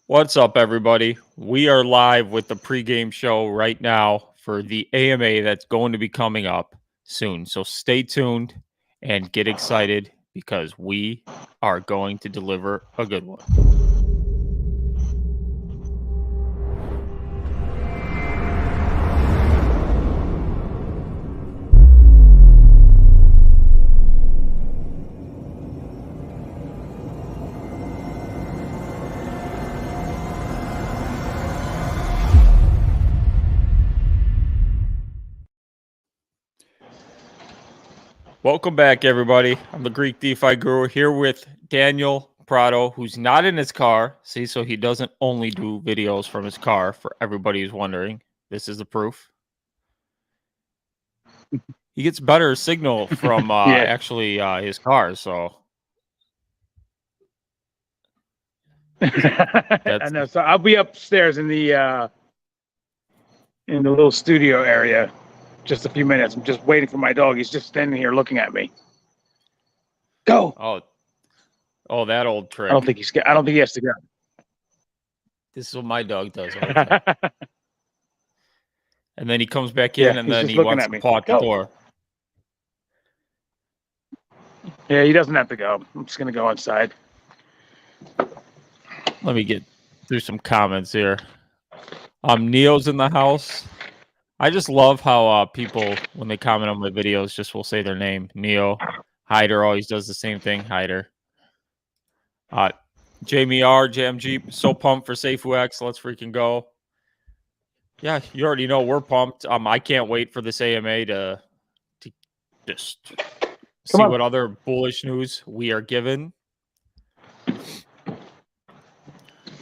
What's up, everybody? We are live with the pregame show right now for the AMA that's going to be coming up soon. So stay tuned and get excited because we are going to deliver a good one. Welcome back, everybody. I'm the Greek DeFi Guru here with Daniel PRADO, who's not in his car. See, so he doesn't only do videos from his car, for everybody who's wondering. This is the proof. He gets better signal from actually his car, so. I know. So I'll be upstairs in the little studio area. Just a few minutes. I'm just waiting for my dog. He's just standing here looking at me. Go. Oh, that old trick. I don't think he has to go. This is what my dog does all the time. And then he comes back in, and then he wants to paw at the door. Yeah, he doesn't have to go. I'm just gonna go inside. Let me get through some comments here. Neo's in the house. I just love how people, when they comment on my videos, just will say their name. Neo. Hyder always does the same thing. Hyder. Jamie R. JMG. So pumped for Safuu X. Let's freaking go. Yeah, you already know we're pumped. I can't wait for this AMA to just see what other bullish news we are given.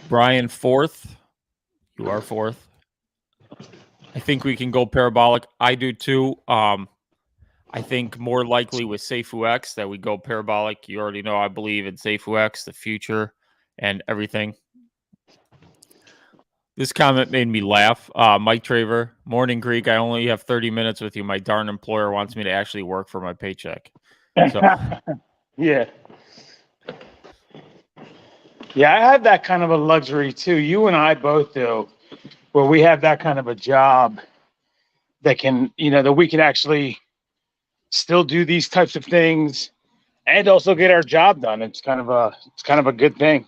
Brian, fourth. You are fourth. I think we can go parabolic. I do too. I think more likely with Safuu X that we go parabolic. You already know I believe in Safuu X, the future, and everything. This comment made me laugh. Mike Traver, morning Greek. I only have 30 minutes with you. My darn employer wants me to actually work for my paycheck. So. Yeah. Yeah, I have that kind of a luxury too. You and I both do, where we have that kind of a job that can, that we can actually still do these types of things and also get our job done. It's kind of a good thing.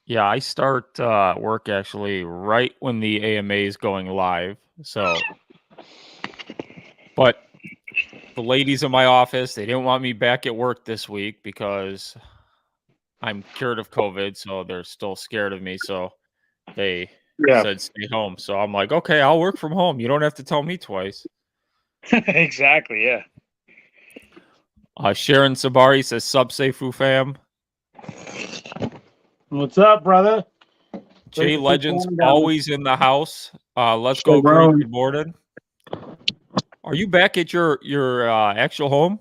Yeah, I start work actually right when the AMA is going live. So, but the ladies in my office, they didn't want me back at work this week because I'm cured of COVID, so they're still scared of me. So they said stay home. So I'm like, okay, I'll work from home. You don't have to tell me twice. Exactly, yeah. Sharon Sabari says, sub Safuu fam. What's up, brother? Jay Legends always in the house. Let's go, Greek. Good morning. Are you back at your actual home?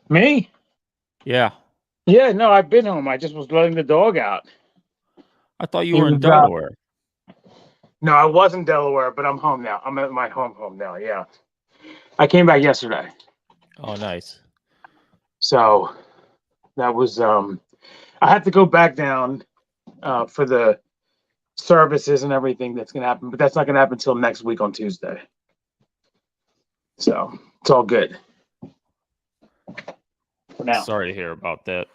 Me? Yeah. Yeah, no, I've been home. I just was letting the dog out. I thought you were in Delaware. No, I was in Delaware, but I'm home now. I'm at my home now, yeah. I came back yesterday. Oh, nice. So that was I had to go back down for the services and everything that's gonna happen, but that's not gonna happen until next week on Tuesday. So it's all good. For now. Sorry to hear about that.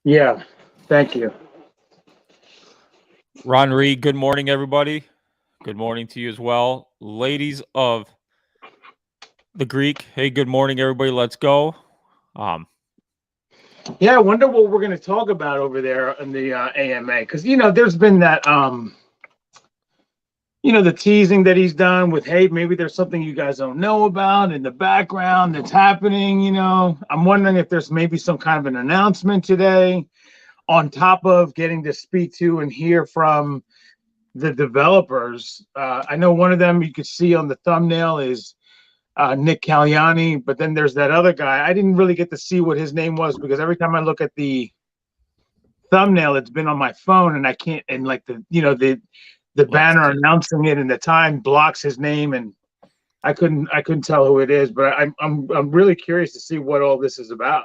Yeah, thank you. Ron Reed, good morning, everybody. Good morning to you as well. Ladies of the Greek, hey, good morning, everybody. Let's go. Yeah, I wonder what we're going to talk about over there in the AMA, because, there's been that, the teasing that he's done with, hey, maybe there's something you guys don't know about in the background that's happening, I'm wondering if there's maybe some kind of an announcement today on top of getting to speak to and hear from the developers. I know one of them you could see on the thumbnail is Nick Caliani, but then there's that other guy. I didn't really get to see what his name was because every time I look at the thumbnail, it's been on my phone and I can't, and like the banner announcing it and the time blocks his name, and I couldn't tell who it is, but I'm really curious to see what all this is about.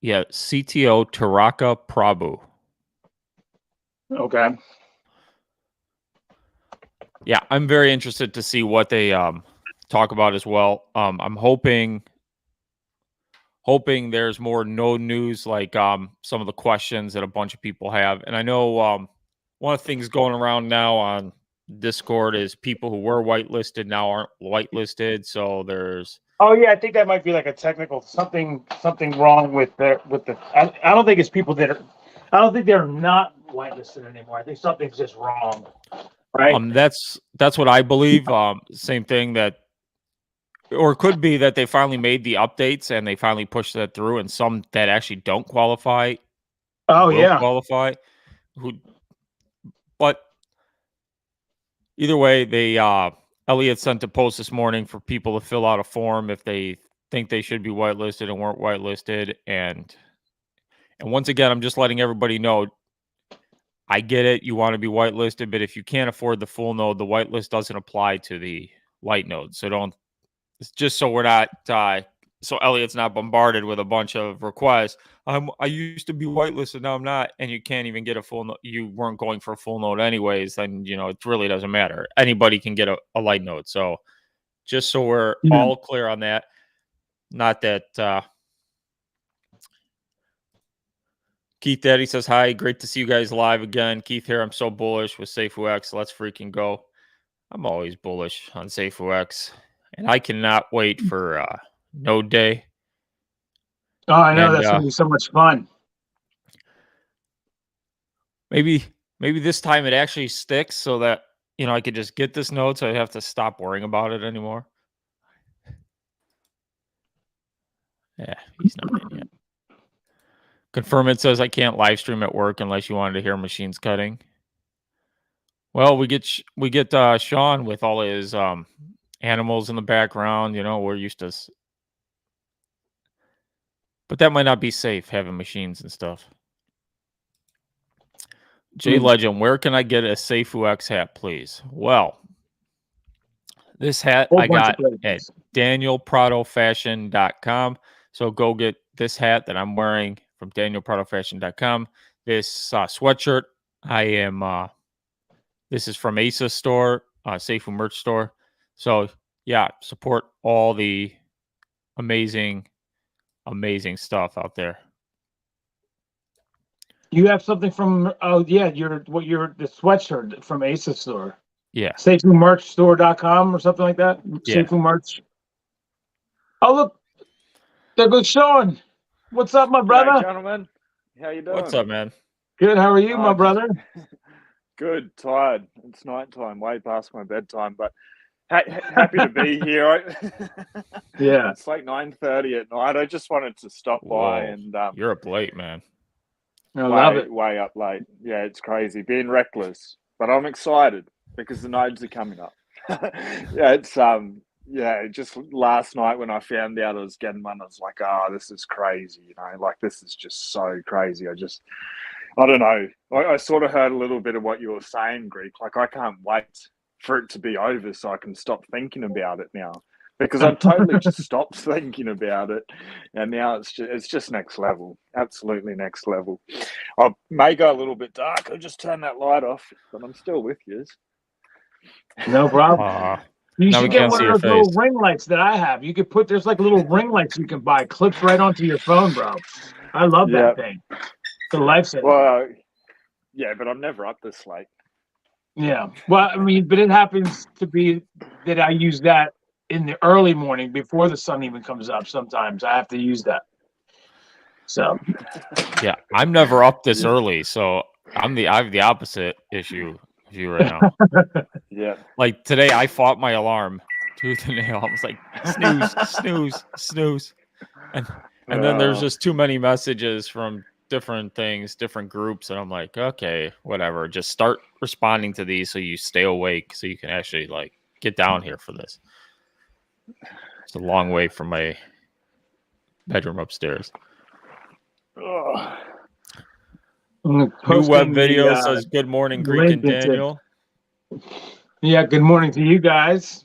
Yeah, CTO Taraka Prabhu. Okay. Yeah, I'm very interested to see what they talk about as well. I'm hoping there's more no news, like some of the questions that a bunch of people have. And I know one of the things going around now on Discord is people who were whitelisted now aren't whitelisted. So there's Oh yeah, I think that might be like a technical something wrong with the I don't think it's people that are I don't think they're not whitelisted anymore. I think something's just wrong. Right? that's what I believe. Same thing that, or it could be that they finally made the updates and they finally pushed that through, and some that actually don't qualify Oh will yeah. qualify. But either way, they Elliot sent a post this morning for people to fill out a form if they think they should be whitelisted and weren't whitelisted. And once again, I'm just letting everybody know, I get it. You want to be whitelisted, but if you can't afford the full node, the whitelist doesn't apply to the light node. So don't. It's just so we're not. So Elliot's not bombarded with a bunch of requests. I used to be whitelisted, now I'm not, and you can't even get a full node. You weren't going for a full node anyways. Then it really doesn't matter. Anybody can get a light node. So just so we're all clear on that. Not that. Keith Daddy says, hi, great to see you guys live again. Keith here, I'm so bullish with Safuu X. Let's freaking go. I'm always bullish on Safuu X. And I cannot wait for Node Day. Oh, I know. That's going to be so much fun. Maybe this time it actually sticks so that, I could just get this node so I have to stop worrying about it anymore. Yeah, he's not in yet. Confirm it says I can't live stream at work unless you wanted to hear machines cutting. Well, we get Sean with all his animals in the background. We're used to, but that might not be safe having machines and stuff. J Legend, where can I get a Safuu X hat, please? Well, this hat I got at DanielPradoFashion.com. So go get this hat that I'm wearing from DanielPradoFashion.com. This sweatshirt this is from ASUS store, Safuu merch store. So yeah, support all the amazing stuff out there. You have something from the sweatshirt from ASUS store. Yeah. SafuuMerchStore.com or something like that. Yeah. Safuu merch. Oh look, there goes Sean. What's up, my brother? Hey, gentlemen, how you doing? What's up, man? Good. How are you, my brother? Good. Tired. It's nighttime, way past my bedtime, but happy to be here. Yeah. It's like 9:30 at night. I just wanted to stop by and you're up late, man. I love it. Way up late. Yeah, it's crazy. Being reckless. But I'm excited because the nodes are coming up. Yeah, it's just last night when I found out I was getting one, I was like, this is crazy, like this is just so crazy. I don't know. I sort of heard a little bit of what you were saying, Greek. Like, I can't wait for it to be over so I can stop thinking about it now, because I've totally just stopped thinking about it, and now it's just next level, absolutely next level. I may go a little bit dark. I'll just turn that light off, but I'm still with you. No problem. You should get one of those little ring lights that I have. You could there's like little ring lights you can buy, clips right onto your phone, bro. I love that thing. It's a lifesaver. Well, yeah, but I'm never up this late. Yeah. Well, I mean, but it happens to be that I use that in the early morning before the sun even comes up. Sometimes I have to use that. So. Yeah, I'm never up this early, so I have the opposite issue of you right now. Yeah. Like today, I fought my alarm tooth and nail. I was like, snooze, snooze, snooze, and then there's just too many messages from different things, different groups, and I'm like, okay, whatever. Just start responding to these so you stay awake, so you can actually like get down here for this. It's a long way from my bedroom upstairs. New web video says, good morning, Greek and Daniel. Yeah, good morning to you guys.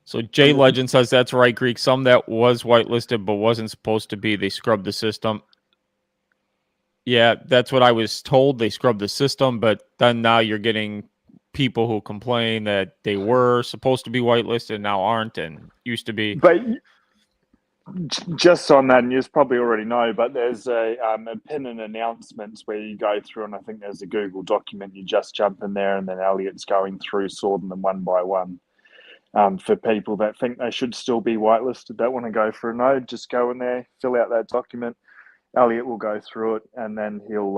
So J Legend says, that's right, Greek. Some that was whitelisted but wasn't supposed to be. They scrubbed the system. Yeah, that's what I was told. They scrubbed the system, but then now you're getting people who complain that they were supposed to be whitelisted and now aren't and used to be. But just on that, and you probably already know, but there's a pin and announcements where you go through, and I think there's a Google document. You just jump in there, and then Elliot's going through, sorting them one by one. For people that think they should still be whitelisted, don't want to go for a node, just go in there, fill out that document. Elliot will go through it, and then he'll,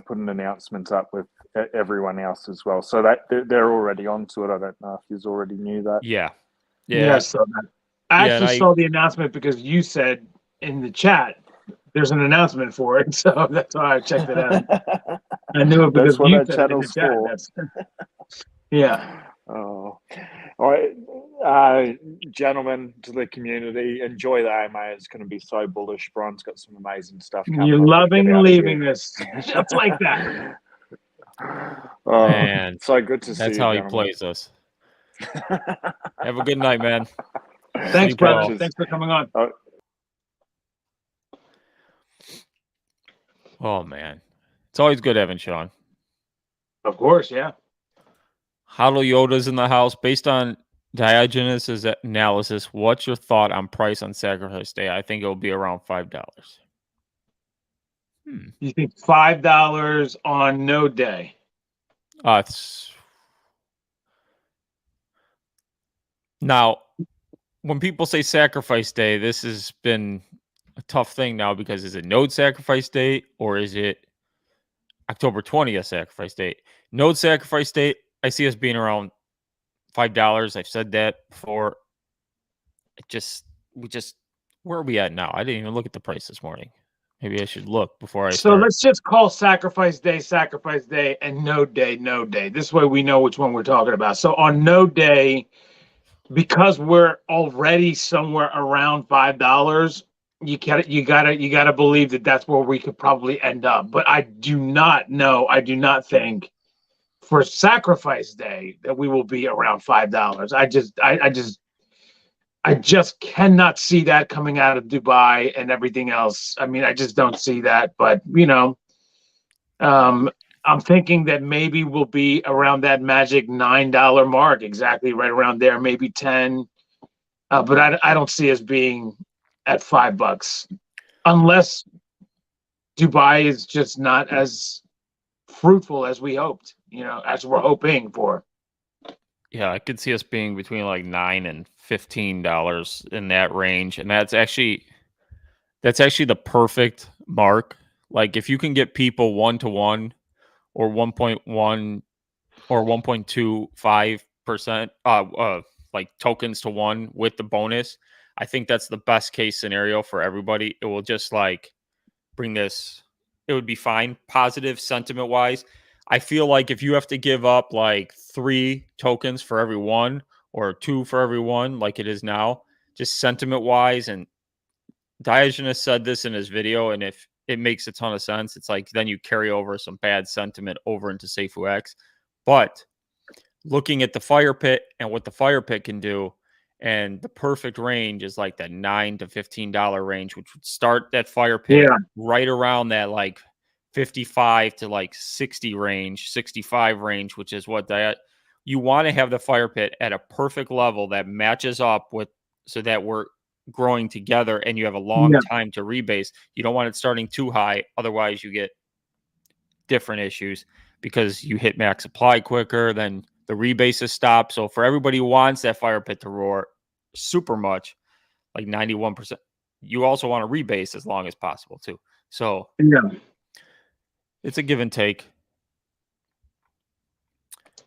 put an announcement up with everyone else as well. So that they're already onto it. I don't know if you already knew that. Yeah. I saw that. I actually saw the announcement because you said in the chat there's an announcement for it, so that's why I checked it out. I knew it because that's you what that said it in the channel's chat. for. Yeah. Oh, all right, gentlemen, to the community, enjoy the AMA. It's going to be so bullish. Brian's got some amazing stuff coming. You're loving leaving this just like that. Oh, Man, so good to see you. That's how he gentlemen. plays us. Have a good night, man. Thanks, Sleep brother. well. Thanks for coming on. Oh man, it's always good having Sean. Of course, yeah. Hodl Yoda's in the house. Based on Diogenes' analysis, what's your thought on price on sacrifice day? I think it will be around $5. You think $5 on node day? Now, when people say sacrifice day, this has been a tough thing now because is it node sacrifice day or is it October 20th sacrifice date? Node sacrifice date, I see us being around $5. I've said that before. Where are we at now? I didn't even look at the price this morning. Maybe I should look before I start. Let's just call sacrifice day, and node day. This way we know which one we're talking about. So on node day, because we're already somewhere around $5, you gotta believe that that's where we could probably end up. But I do not think for sacrifice day that we will be around $5. I just cannot see that coming out of Dubai and everything else. I mean, I just don't see that. But I'm thinking that maybe we'll be around that magic $9 mark, exactly right around there, maybe 10. But I don't see us being at $5 unless Dubai is just not as fruitful as we hoped, as we're hoping for. Yeah, I could see us being between like $9 and $15 in that range, and that's actually the perfect mark. Like if you can get people 1-to-1 or 1.1 or 1.25%, like tokens to 1 with the bonus, I think that's the best case scenario for everybody. It will just like bring this. It would be fine, positive sentiment wise. I feel like if you have to give up like 3 tokens for every 1 or 2 for every 1, like it is now, just sentiment wise, and Diogenes said this in his video, and if it makes a ton of sense, it's like then you carry over some bad sentiment over into Safuu X. But looking at the fire pit and what the fire pit can do, and the perfect range is like that $9 to $15 range, which would start that fire pit right around that like 55 to like 60 range, 65 range, which is what you want to have the fire pit at a perfect level that matches up with, so that we're growing together and you have a long time to rebase. You don't want it starting too high. Otherwise you get different issues because you hit max supply quicker, then the rebases stop. So for everybody who wants that fire pit to roar super much, like 91%, you also want to rebase as long as possible too. So it's a give and take.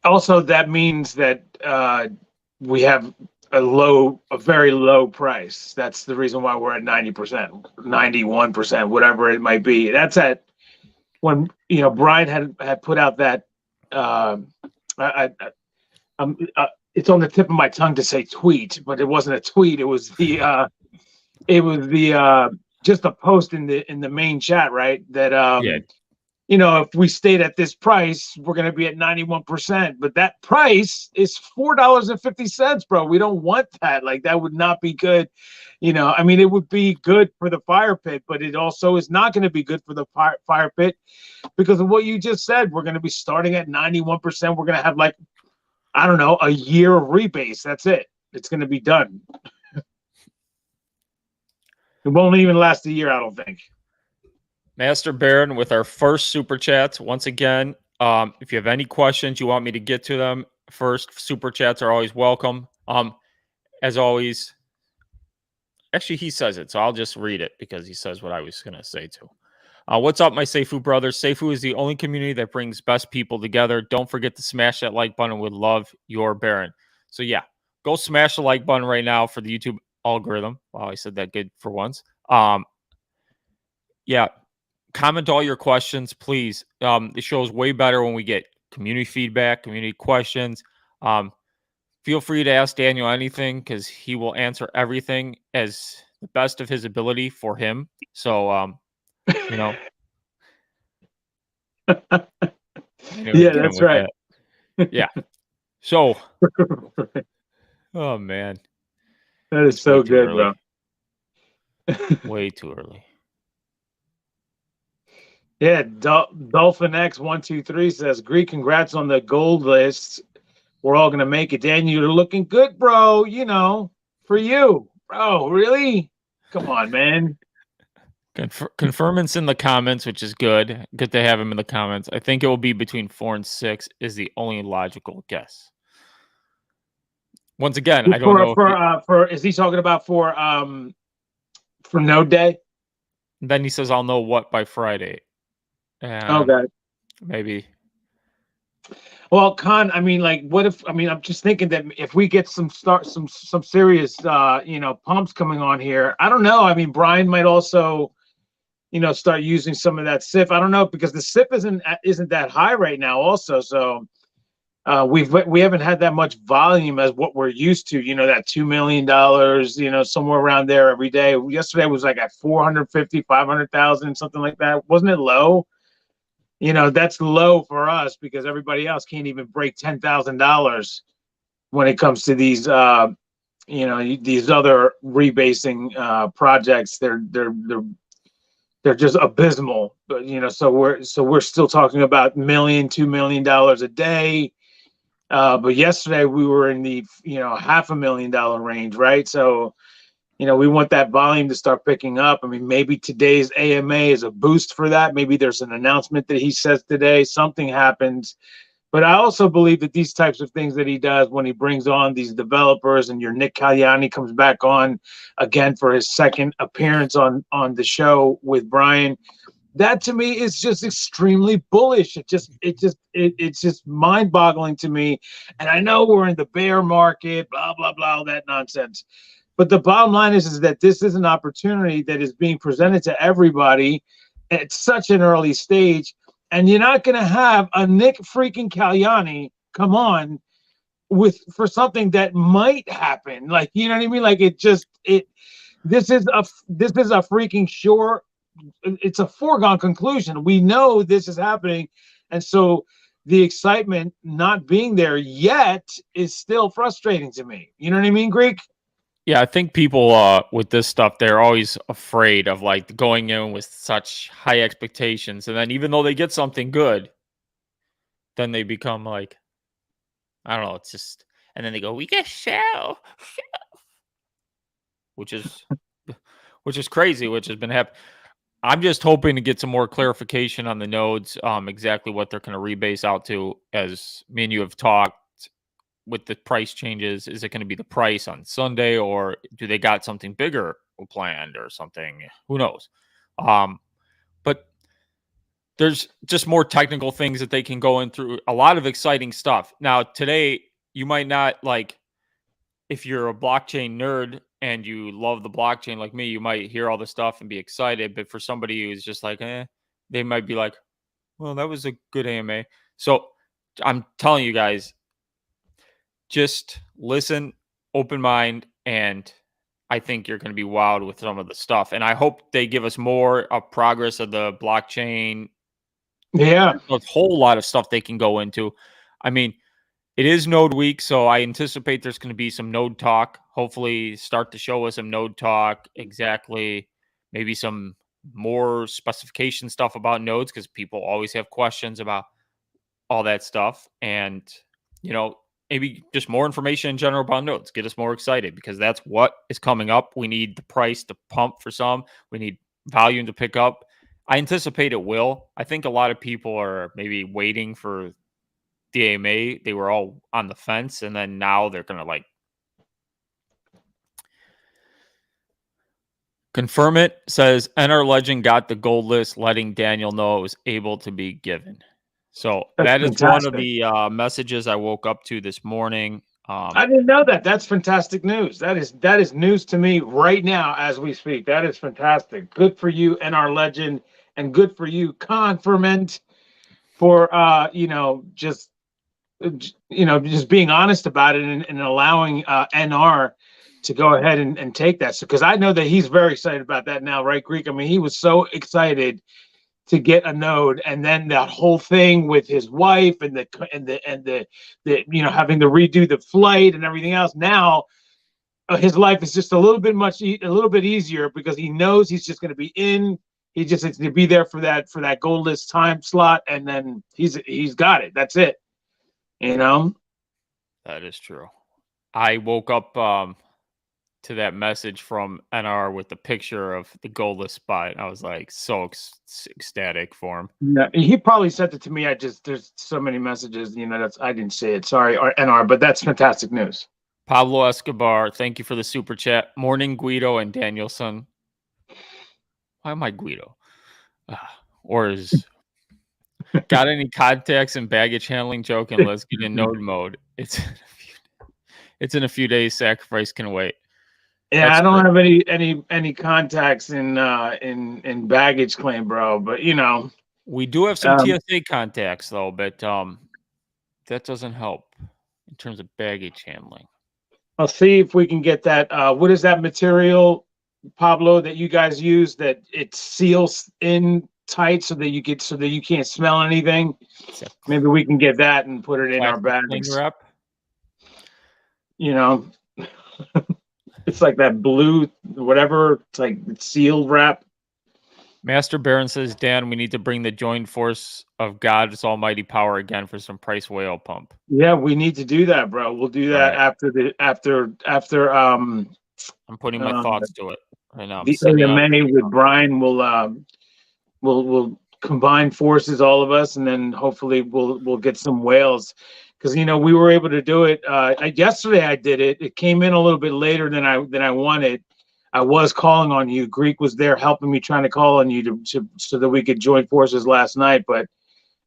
Also, that means that we have a very low price. That's the reason why we're at 90%, 91%, whatever it might be. That's at when Brian had put out that it's on the tip of my tongue to say tweet, but it wasn't a tweet. It was the just a post in the main chat, right? That if we stayed at this price, we're going to be at 91%. But that price is $4.50, bro. We don't want that. Like, that would not be good. I mean, it would be good for the fire pit, but it also is not going to be good for the fire pit because of what you just said. We're going to be starting at 91%. We're going to have, like, I don't know, a year of rebase. That's it. It's going to be done. It won't even last a year, I don't think. Master Baron with our first super chats. Once again, if you have any questions, you want me to get to them first, super chats are always welcome. As always, actually, he says it, so I'll just read it because he says what I was going to say too. What's up, my Safuu brothers? Safuu is the only community that brings best people together. Don't forget to smash that like button. Would love your Baron. So yeah, go smash the like button right now for the YouTube algorithm. Wow, I said that good for once. Yeah. Comment all your questions, please. The show is way better when we get community feedback, community questions. Feel free to ask Daniel anything because he will answer everything as the best of his ability for him. So, Yeah, that's right. That. Yeah. So, oh man, that is so good, bro. Way too early. Yeah, Dolphin X123 says, Greek, congrats on the gold list. We're all going to make it. Daniel, you're looking good, bro. For you. Bro, really? Come on, man. Confirmance in the comments, which is good. Good to have him in the comments. I think it will be between 4 and 6 is the only logical guess. Once again, I don't know. Is he talking about for Node Day? Then he says, I'll know what by Friday. Okay. Maybe. Well, Con, I mean, like, I'm just thinking that if we get some serious, pumps coming on here, I don't know. I mean, Brian might also, start using some of that SIF. I don't know, because the SIF isn't that high right now also. So we haven't had that much volume as what we're used to, that $2 million, somewhere around there every day. Yesterday was like at 450, 500,000, something like that. Wasn't it low? That's low for us because everybody else can't even break $10,000 when it comes to these, these other rebasing projects. They're just abysmal. But so we're still talking about $2 million a day. But yesterday we were in the $500,000 range, right? So we want that volume to start picking up. I mean, maybe today's AMA is a boost for that. Maybe there's an announcement that he says today, something happens. But I also believe that these types of things that he does when he brings on these developers, and your Nick Cagliani comes back on again for his second appearance on the show with Brian, that to me is just extremely bullish. It's just mind-boggling to me. And I know we're in the bear market, blah, blah, blah, all that nonsense. But the bottom line is that this is an opportunity that is being presented to everybody at such an early stage. And you're not going to have a Nick freaking Cagliani come on for something that might happen. Like, you know what I mean? Like, this is a freaking sure. It's a foregone conclusion. We know this is happening. And so the excitement not being there yet is still frustrating to me. You know what I mean, Greek? Yeah, I think people with this stuff, they're always afraid of like going in with such high expectations. And then even though they get something good, then they become like, I don't know, it's just, and then they go, we get shell. Which is crazy, which has been happening. I'm just hoping to get some more clarification on the nodes, exactly what they're going to rebase out to. As me and you have talked with the price changes, is it going to be the price on Sunday, or do they got something bigger planned or something? Who knows? But there's just more technical things that they can go in through. A lot of exciting stuff. Now, today, you might not like, if you're a blockchain nerd and you love the blockchain like me, you might hear all the stuff and be excited. But for somebody who's just like, they might be like, well, that was a good AMA. So I'm telling you guys, just listen, open mind, and I think you're going to be wowed with some of the stuff. And I hope they give us more of progress of the blockchain Yeah. There's a whole lot of stuff they can go into. I mean, it is node week, so I anticipate there's going to be some node talk. Hopefully start to show us some node talk, exactly, maybe some more specification stuff about nodes, because people always have questions about all that stuff. And, you know, maybe just more information in general about nodes. Get us more excited, because that's what is coming up. We need the price to pump for some. We need volume to pick up. I anticipate it will. I think a lot of people are maybe waiting for the AMA. They were all on the fence, and then now they're going to like confirm it. Says NR Legend got the gold list, letting Daniel know it was able to be given. So that is one of the messages I woke up to this morning. I didn't know that. That's fantastic news. That is news to me right now as we speak. That is fantastic. Good for you, NR Legend, and good for you, Confirmant, for just being honest about it and allowing NR to go ahead and take that. So, because I know that he's very excited about that now, right, Greek? I mean, he was so excited to get a node, and then that whole thing with his wife and the having to redo the flight and everything else. Now his life is just a little bit easier, because he knows he's just going to be in. He just needs to be there for that gold list time slot, and then he's got it. That's it. That is true. I woke up to that message from NR with the picture of the goal list spot. I was like so ecstatic for him. Yeah, he probably sent it to me. There's so many messages, I didn't see it. Sorry, NR, but that's fantastic news. Pablo Escobar, thank you for the super chat. Morning, Guido and Danielson. Why am I Guido? Or is got any contacts and baggage handling? Joking. Let's get in node mode. It's in a few days. Sacrifice can wait. Yeah, that's I don't have any contacts in baggage claim, bro. But we do have some TSA contacts though. But that doesn't help in terms of baggage handling. I'll see if we can get that. What is that material, Pablo, that you guys use that it seals in tight so that you can't smell anything? Maybe we can get that and put it in our bags. Wrap. It's like that blue, whatever. It's like sealed wrap. Master Baron says, Dan, we need to bring the joined force of God's almighty power again for some price whale pump. Yeah, we need to do that, bro. We'll do that after. I'm putting my thoughts to it right now. The AMA with Brian will combine forces, all of us, and then hopefully we'll get some whales. Because we were able to do it. Yesterday I did it. It came in a little bit later than I wanted. I was calling on you. Greek was there helping me, trying to call on you so that we could join forces last night, but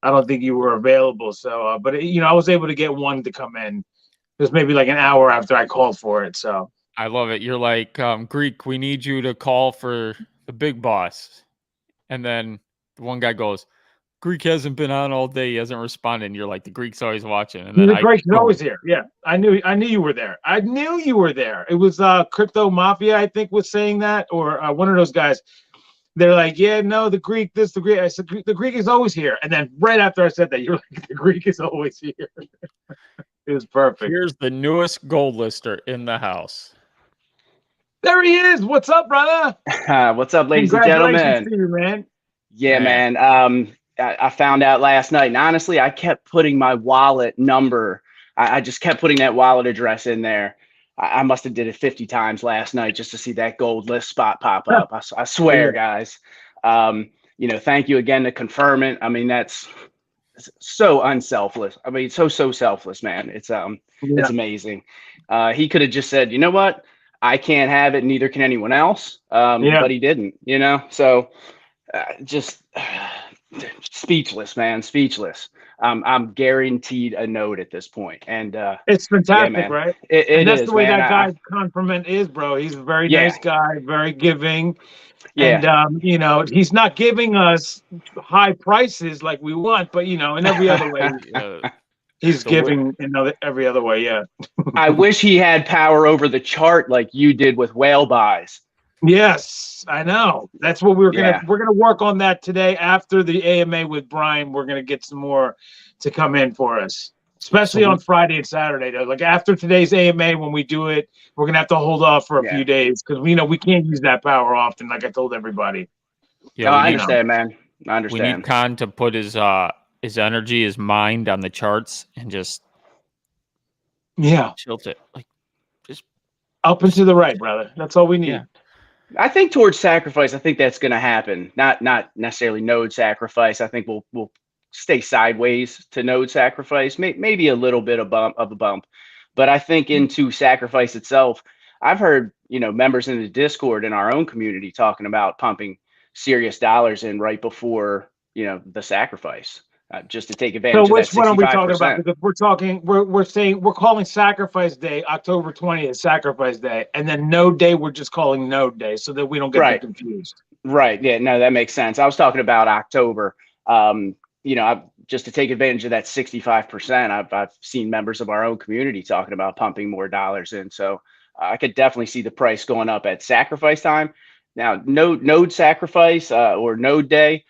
I don't think you were available. So, but I was able to get one to come in. It was maybe like an hour after I called for it. So I love it. You're like, Greek, we need you to call for the big boss, and then the one guy goes, Greek hasn't been on all day. He hasn't responded. And you're like, the Greek's always watching. And then the Greek's always here. Yeah, I knew you were there. I knew you were there. It was Crypto Mafia, I think, was saying that, or one of those guys. They're like, yeah, no, the Greek, the Greek. I said, the Greek is always here. And then right after I said that, you're like, the Greek is always here. It was perfect. Here's the newest gold lister in the house. There he is. What's up, brother? What's up, ladies and gentlemen? To you, man. Yeah, man. I found out last night, and honestly, I kept putting my wallet number. I just kept putting that wallet address in there. I must have did it 50 times last night just to see that gold list spot pop up. I swear, guys. Thank you again to confirm it. I mean, that's so unselfless. I mean, so selfless, man. It's amazing. He could have just said, you know what? I can't have it. Neither can anyone else. But he didn't. So just. Speechless, man. Speechless. I'm guaranteed a node at this point, and it's fantastic, right? It that's is, the way man. that guy Confirmant is, bro. He's a very nice guy, very giving, and he's not giving us high prices like we want, but in every other way, he's giving every other way. Yeah. I wish he had power over the chart like you did with whale buys. Yes, I know. That's what we're Yeah. gonna work on that today after the AMA with Brian. We're gonna get some more to come in for us, especially on Friday and Saturday. Though, like after today's AMA, when we do it, we're gonna have to hold off for a few days because we can't use that power often. Like I told everybody. Yeah, I understand, man. I understand. We need Khan to put his energy, his mind on the charts and just tilt it like just up and to the right, brother. That's all we need. Yeah. I think towards sacrifice, I think that's going to happen. Not necessarily node sacrifice. I think we'll stay sideways to node sacrifice, maybe a little bit of a bump, but I think into sacrifice itself, I've heard members in the Discord in our own community talking about pumping serious dollars in right before the sacrifice, just to take advantage So of that 65%. which one are we talking about? Because we're calling Sacrifice Day October 20th Sacrifice Day, and then Node Day we're just calling Node Day so that we don't get confused. Right. Yeah. No, that makes sense. I was talking about October. Just to take advantage of that 65%. I've seen members of our own community talking about pumping more dollars in. So I could definitely see the price going up at sacrifice time. Now, node sacrifice or node day,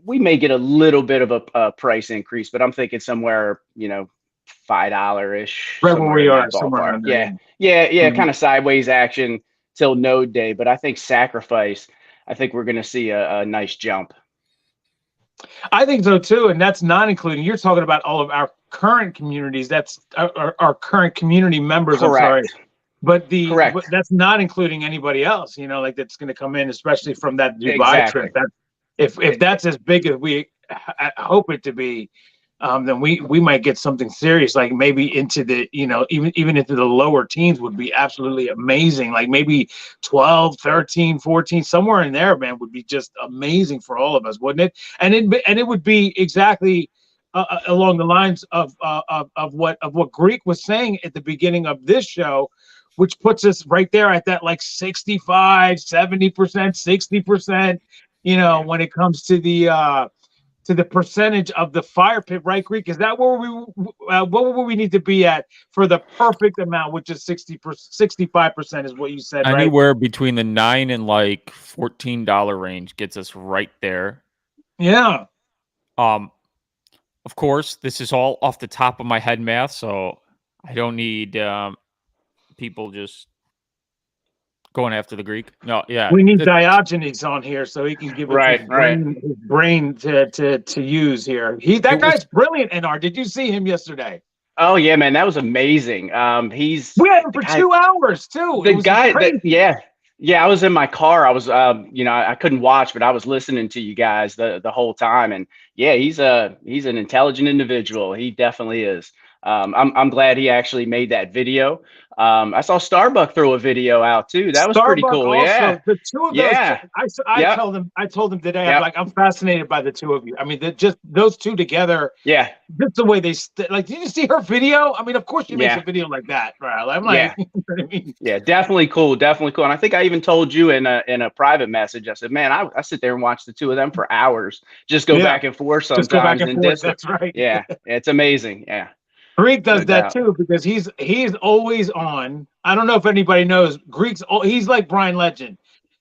we may get a little bit of a price increase, but I'm thinking somewhere, $5-ish. Right where we are, somewhere around there. Yeah. Kind of sideways action till node day. But I think sacrifice, I think we're going to see a nice jump. I think so too, and that's not including. You're talking about all of our current communities. That's our current community members. Correct. I'm sorry, but that's not including anybody else. Like that's going to come in, especially from that Dubai trip. That if that's as big as we hope it to be, then we might get something serious. Like maybe into the even into the lower teens would be absolutely amazing. Like maybe 12, 13, 14, somewhere in there, man, would be just amazing for all of us, wouldn't it? And it would be exactly along the lines of what Greek was saying at the beginning of this show, which puts us right there at that like 65, 70%, 60%, when it comes to the percentage of the fire pit, right, Greek? Is that where what would we need to be at for the perfect amount, which is 65% is what you said, right? Anywhere between the $9 and like $14 range gets us right there. Yeah. Of course, this is all off the top of my head math, so I don't need people just going after the Greek. No, yeah. We need Diogenes on here so he can give us his brain to use here. That guy's brilliant, NR. Did you see him yesterday? Oh yeah, man, that was amazing. We had him for 2 hours too. The guy yeah, I was in my car. I was I couldn't watch, but I was listening to you guys the whole time. And yeah, he's an intelligent individual. He definitely is. I'm glad he actually made that video. I saw Starbuck throw a video out too. That was pretty cool. Also, yeah, the two of those. I told him today. I'm like, I'm fascinated by the two of you. I mean, just those two together. Yeah, just the way they like. Did you see her video? I mean, of course she makes a video like that, right? I'm like, you know what I mean? Yeah, definitely cool, And I think I even told you in a private message. I said, man, I sit there and watch the two of them for hours. Just go back and forth sometimes. Just go back and forth. That's right. Yeah, it's amazing. Yeah. Greek does that too because he's always on. I don't know if anybody knows he's like Brian Legend.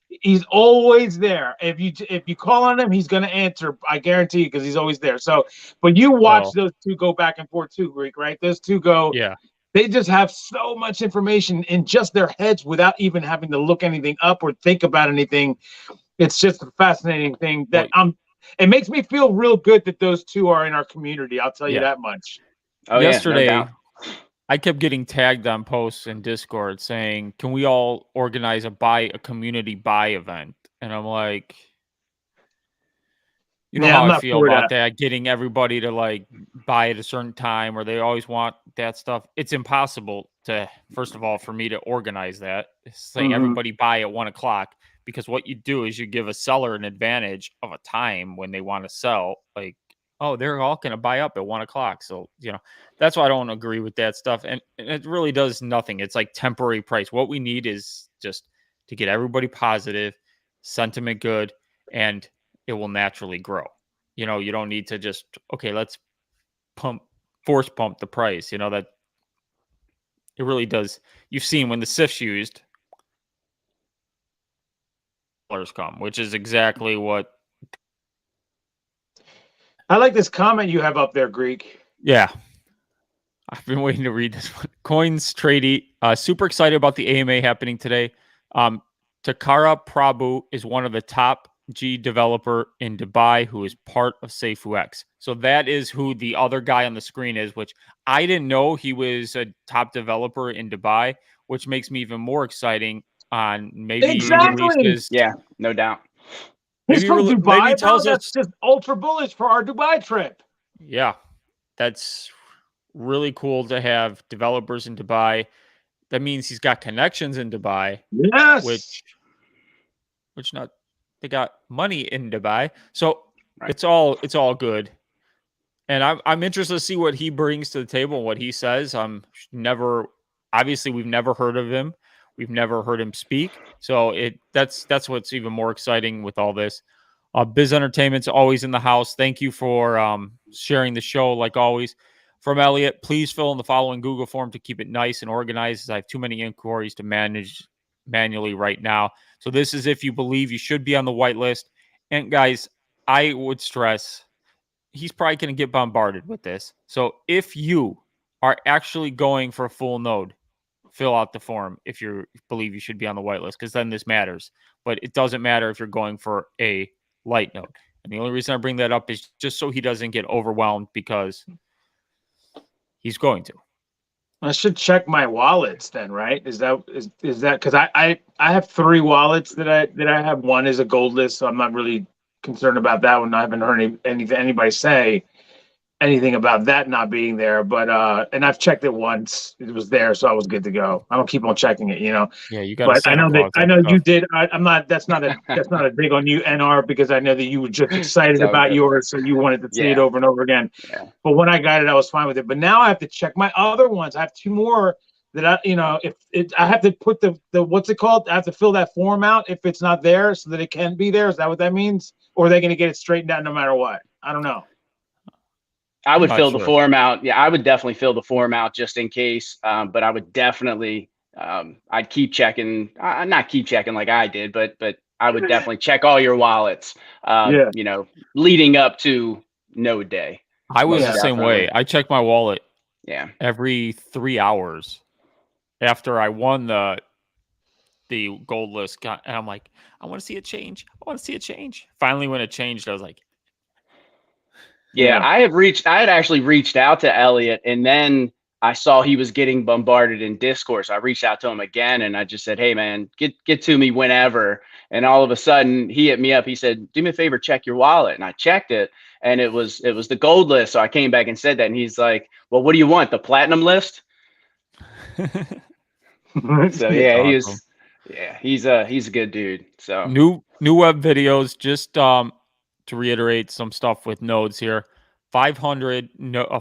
He's always there. If you call on him, he's gonna answer. I guarantee you because he's always there. So, but you watch those two go back and forth too, Greek, right? Those two go. Yeah. They just have so much information in just their heads without even having to look anything up or think about anything. It's just a fascinating thing that it makes me feel real good that those two are in our community. I'll tell you that much. Oh, yesterday, no doubt. I kept getting tagged on posts in Discord saying, "Can we all organize a community buy event?" And I'm like, you know how I feel about that, getting everybody to like buy at a certain time, or they always want that stuff. It's impossible to, first of all, for me to organize that. It's saying everybody buy at 1 o'clock, because what you do is you give a seller an advantage of a time when they want to sell, like, oh, they're all going to buy up at 1 o'clock. So, that's why I don't agree with that stuff. And it really does nothing. It's like temporary price. What we need is just to get everybody positive, sentiment good, and it will naturally grow. You don't need to just, okay, let's force pump the price. That it really does. You've seen when the SIF's used, come, which is exactly what. I like this comment you have up there, Greek. Yeah. I've been waiting to read this one. Coins Tradie, super excited about the AMA happening today. Takara Prabhu is one of the top G developer in Dubai who is part of Safuu. So that is who the other guy on the screen is, which I didn't know he was a top developer in Dubai, which makes me even more exciting on maybe Exactly. releases. Yeah, no doubt. He's from Dubai. Maybe Bro, tells that's us just ultra bullish for our Dubai trip. Yeah, that's really cool to have developers in Dubai. That means he's got connections in Dubai, Yes. which not they got money in Dubai. So Right. it's all good. And I'm interested to see what he brings to the table and what he says. Obviously we've never heard of him. We've never heard him speak. So that's what's even more exciting with all this. Biz Entertainment's always in the house. Thank you for sharing the show like always. From Elliot, please fill in the following Google form to keep it nice and organized, as I have too many inquiries to manage manually right now. So this is if you believe you should be on the whitelist. And guys, I would stress, he's probably going to get bombarded with this. So if you are actually going for a full node, fill out the form if you believe you should be on the whitelist, because then this matters. But it doesn't matter if you're going for a light node. And the only reason I bring that up is just so he doesn't get overwhelmed, because he's going to. I should check my wallets then, right? Is that because I have 3 wallets that I have. One is a gold list, so I'm not really concerned about that one. I haven't heard anybody say anything about that not being there, but and I've checked it once. It was there, so I was good to go. I don't keep on checking it, Yeah, you got. But I know you did. I'm not. That's not a dig on you, NR, because I know that you were just excited about good. yours, so you wanted to see it over and over again. Yeah. But when I got it, I was fine with it. But now I have to check my other ones. I have 2 more that I have to put the what's it called? I have to fill that form out if it's not there, so that it can be there. Is that what that means? Or are they going to get it straightened out no matter what? I don't know. I would fill the sure. form out. Yeah, I would definitely fill the form out just in case. But I would definitely, I'd keep checking. Not keep checking like I did, but I would definitely check all your wallets. Leading up to node day. I was Most the same definitely. way. I check my wallet Yeah. every 3 hours after I won the gold list, and I'm like, I want to see a change. Finally, when it changed, I was like, Yeah, I had actually reached out to Elliot, and then I saw he was getting bombarded in Discord. So I reached out to him again, and I just said, "Hey, man, get to me whenever." And all of a sudden, he hit me up. He said, "Do me a favor, check your wallet." And I checked it, and it was the gold list. So I came back and said that, and he's like, "Well, what do you want? The platinum list?" So yeah, awesome. he's a good dude. So New web videos, just to reiterate some stuff with nodes here. 500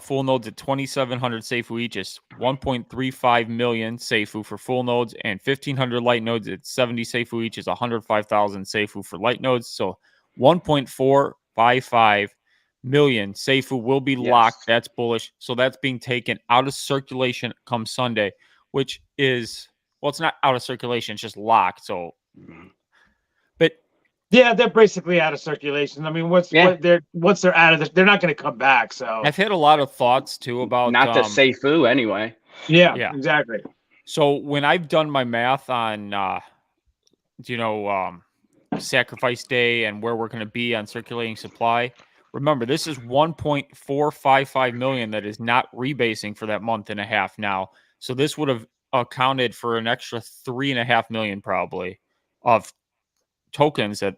full nodes at 2,700 Safuu each is 1.35 million Safuu for full nodes, and 1,500 light nodes at 70 Safuu each is 105,000 Safuu for light nodes. So 1.455 million Safuu will be locked. That's bullish. So that's being taken out of circulation come Sunday, which is, well, it's not out of circulation, it's just locked. So, but yeah, they're basically out of circulation. I mean, once they're out of they're not going to come back. So I've had a lot of thoughts too about not the Safuu anyway. Yeah, exactly. So when I've done my math on, sacrifice day and where we're going to be on circulating supply, remember, this is 1.455 million that is not rebasing for that month and a half now. So this would have accounted for an extra 3.5 million probably of tokens that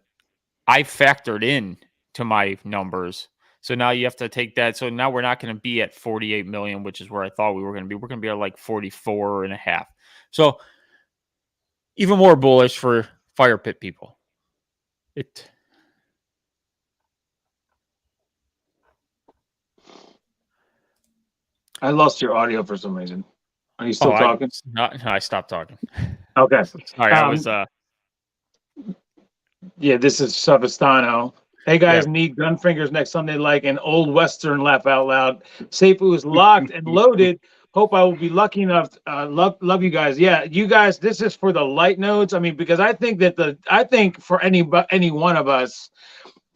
I factored in to my numbers. So now you have to take that. So now we're not going to be at 48 million, which is where I thought we were going to be. We're going to be at like 44.5. So even more bullish for fire pit people. I lost your audio for some reason. Are you still talking? I stopped talking. Okay. Sorry, I was Yeah, this is Savastano. Hey guys, need gun fingers next Sunday like an old Western, laugh out loud. Safuu is locked and loaded, hope I will be lucky enough. Love you guys. Yeah, you guys. This is for the light nodes. I mean, because I think for any one of us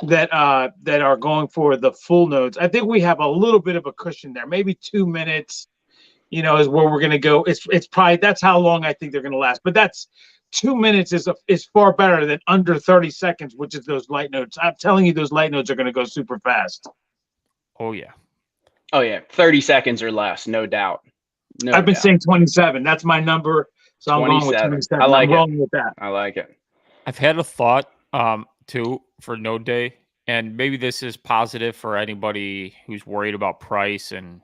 that are going for the full nodes, I think we have a little bit of a cushion there. Maybe 2 minutes, is where we're gonna go. It's probably that's how long I think they're gonna last. But that's 2 minutes is far better than under 30 seconds, which is those light nodes. I'm telling you, those light nodes are gonna go super fast. Oh yeah. Oh yeah, 30 seconds or less, no doubt. No I've been doubt. saying 27. That's my number. So I'm going with 27. I like I'm rolling with that. I like it. I've had a thought too for node day, and maybe this is positive for anybody who's worried about price and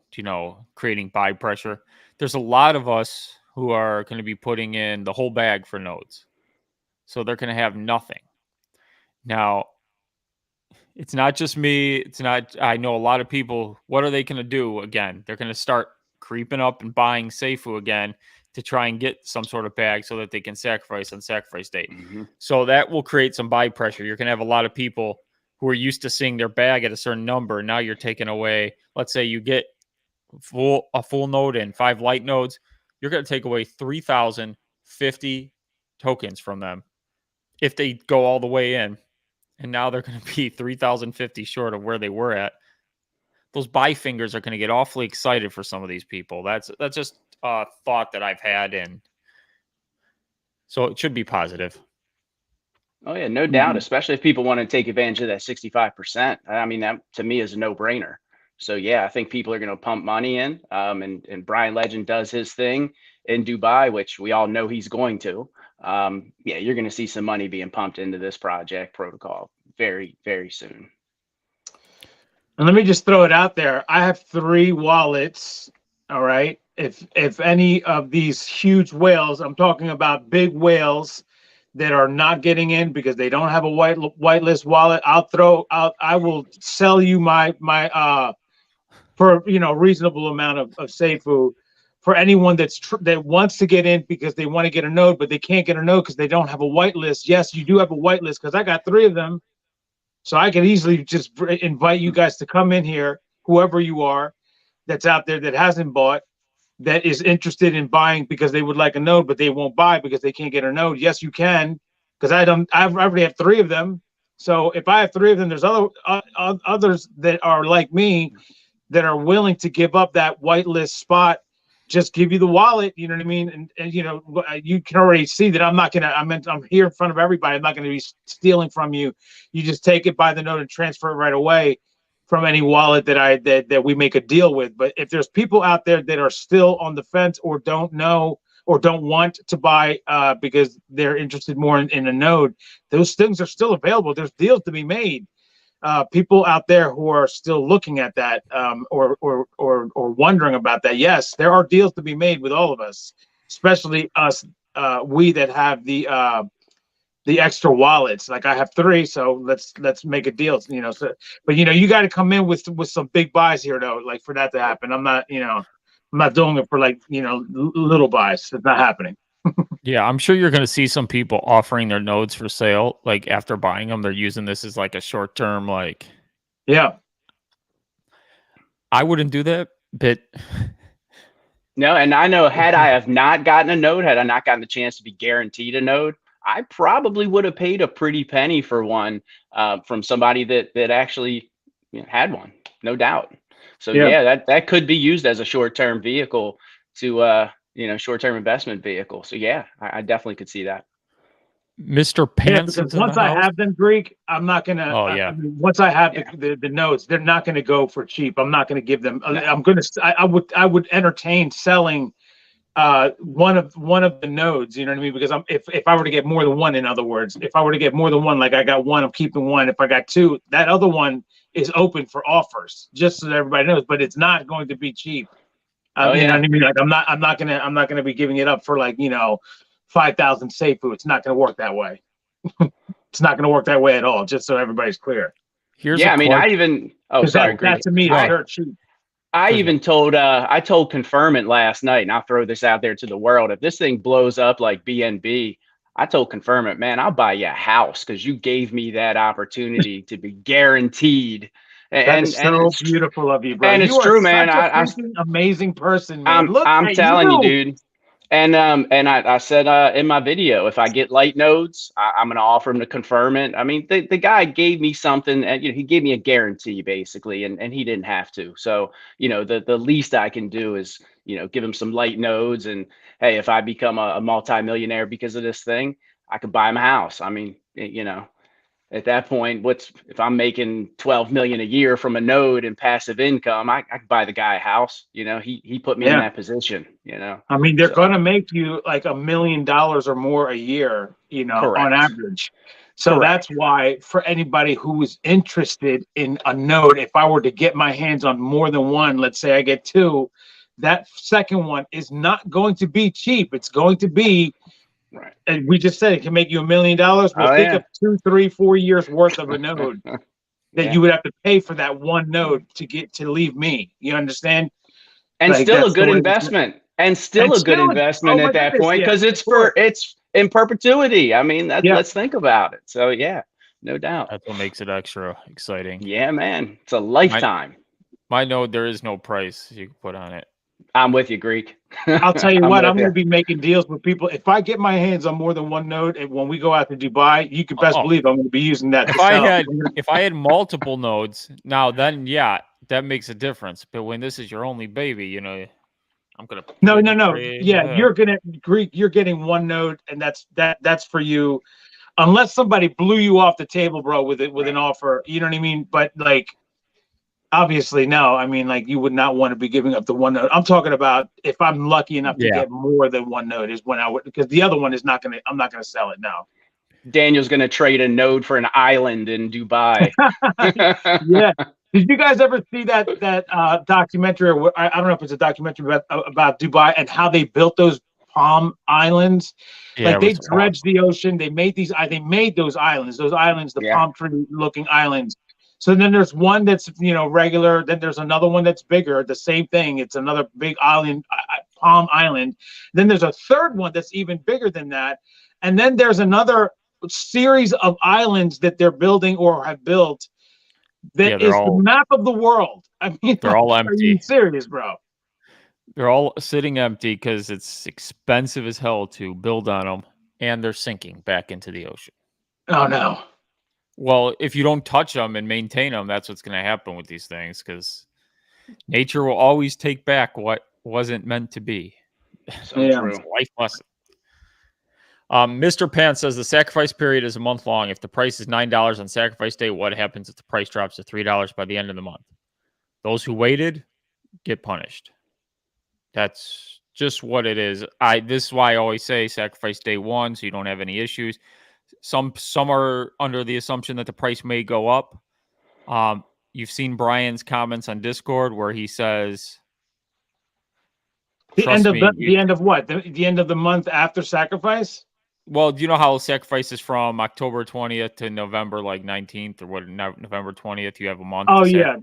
creating buy pressure. There's a lot of us who are going to be putting in the whole bag for nodes, so they're going to have nothing. Now, it's not just me. It's not. I know a lot of people. What are they going to do again? They're going to start creeping up and buying Safuu again to try and get some sort of bag so that they can sacrifice on sacrifice day. Mm-hmm. So that will create some buy pressure. You're going to have a lot of people who are used to seeing their bag at a certain number. Now you're taking away. Let's say you get a full node in 5 light nodes. You're going to take away 3,050 tokens from them if they go all the way in. And now they're going to be 3,050 short of where they were at. Those buy fingers are going to get awfully excited for some of these people. That's just a thought that I've had, and so it should be positive. Oh yeah, no doubt. Especially if people want to take advantage of that 65%. I mean, that to me is a no-brainer. So yeah, I think people are going to pump money in. And Brian Legend does his thing in Dubai, which we all know he's going to. Yeah, you're going to see some money being pumped into this project protocol very, very soon. And let me just throw it out there. I have 3 wallets. All right. If any of these huge whales, I'm talking about big whales that are not getting in because they don't have a whitelist wallet, I will sell you my for reasonable amount of Safuu for anyone that wants to get in because they want to get a node, but they can't get a node because they don't have a whitelist. Yes, you do have a whitelist because I got 3 of them. So I could easily just invite you guys to come in here, whoever you are that's out there that hasn't bought, that is interested in buying because they would like a node, but they won't buy because they can't get a node. Yes, you can, because I already have 3 of them. So if I have 3 of them, there's others that are like me that are willing to give up that whitelist spot. Just give you the wallet, you know what I mean? And you can already see that I'm here in front of everybody. I'm not going to be stealing from you. You just take it by the node and transfer it right away from any wallet that we make a deal with. But if there's people out there that are still on the fence or don't know or don't want to buy because they're interested more in a node, those things are still available. There's deals to be made. People out there who are still looking at that or wondering about that. Yes, there are deals to be made with all of us, especially us, we that have the extra wallets. Like I have 3, so let's make a deal. But you got to come in with some big buys here though, like for that to happen. I'm not doing it for little buys. It's not happening. Yeah, I'm sure you're going to see some people offering their nodes for sale. Like after buying them, they're using this as like a short term, Yeah. I wouldn't do that, but no. And I know had I have not gotten a node, had I not gotten the chance to be guaranteed a node, I probably would have paid a pretty penny for one from somebody that actually had one, no doubt. So yeah, that could be used as a short-term vehicle to short-term investment vehicle. So yeah, I definitely could see that. Mr. Pants. Because once I have them, Greek, I'm not gonna. Oh yeah. Once I have the nodes, they're not gonna go for cheap. I'm not gonna give them. I would entertain selling one of the nodes. You know what I mean? Because if I were to get more than one, in other words, if I were to get more than one, like I got one, I'm keeping one. If I got 2, that other one is open for offers, just so that everybody knows. But it's not going to be cheap. You know what I mean? Like I'm not gonna be giving it up for 5,000 Safuu. It's not gonna work that way. It's not gonna work that way at all. Just so everybody's clear. That to me is dirt cheap. I even told I told Confirmant last night, and I'll throw this out there to the world. If this thing blows up like BNB, I told Confirmant, man, I'll buy you a house because you gave me that opportunity to be guaranteed That is so it's beautiful of you, bro. and it's You are true, man. such a freaking amazing person, man. Look I'm at telling you, you. dude. And I said in my video, if I get light nodes, I'm gonna offer him to confirm it. I mean, the guy gave me something, and he gave me a guarantee basically, and he didn't have to. So the least I can do is give him some light nodes, and hey, if I become a multimillionaire because of this thing, I could buy him a house. I mean, at that point, if I'm making 12 million a year from a node and passive income, I could buy the guy a house. He put me in that position. I mean, they're So, going to make you like $1 million or more a year, correct. on average. So Correct. that's why for anybody who is interested in a node, if I were to get my hands on more than one, let's say I get two, that second one is not going to be cheap. It's going to be, Right. and we just said it can make you $1 million. Well, think of 2, 3, 4 years worth of a node that you would have to pay for that one node to leave me. You understand? And Like, still a that's the good way investment. And still a good investment oh my at that goodness, point, yeah, because of course. it's in perpetuity. I mean, Yeah. let's think about it. So yeah, no doubt. That's what makes it extra exciting. Yeah, man. It's a lifetime. My node, there is no price you can put on it. I'm with you, Greek. I'll tell you what, I'm with going to be making deals with people. If I get my hands on more than one node, and when we go out to Dubai, you can best believe I'm going to be using that. If I had multiple nodes, now then, yeah, that makes a difference. But when this is your only baby, I'm gonna no. Yeah, you're gonna Greek. You're getting one node, and that's for you, unless somebody blew you off the table, bro, with an offer. You know what I mean? But like, obviously, no. I mean, like, you would not want to be giving up the one node. I'm talking about if I'm lucky enough to get more than one node is when I would, because the other one is not gonna. I'm not gonna sell it now. Daniel's gonna trade a node for an island in Dubai. Yeah. Did you guys ever see that documentary? Or I don't know if it's a documentary about Dubai and how they built those palm islands. Yeah, like, they dredged the ocean. They made those islands. Those islands, the palm tree looking islands. So then there's one that's regular. Then there's another one that's bigger. The same thing. It's another big island, palm island. Then there's a third one that's even bigger than that. And then there's another series of islands that they're building or have built. That is the map of the world. I mean, they're all empty. Are you serious, bro? They're all sitting empty because it's expensive as hell to build on them, and they're sinking back into the ocean. Oh no. Well, if you don't touch them and maintain them, that's what's going to happen with these things, because nature will always take back what wasn't meant to be. So true. It's a life lesson. Mr. Pan says the sacrifice period is a month long. If the price is $9 on sacrifice day, what happens if the price drops to $3 by the end of the month? Those who waited get punished. That's just what it is. This is why I always say sacrifice day one, so you don't have any issues. Some are under the assumption that the price may go up. You've seen Brian's comments on Discord where he says the end of what? The end of the month after sacrifice? Well, do you know how sacrifice is from October 20th to November 19th or what? November 20th, you have a month. Oh yeah.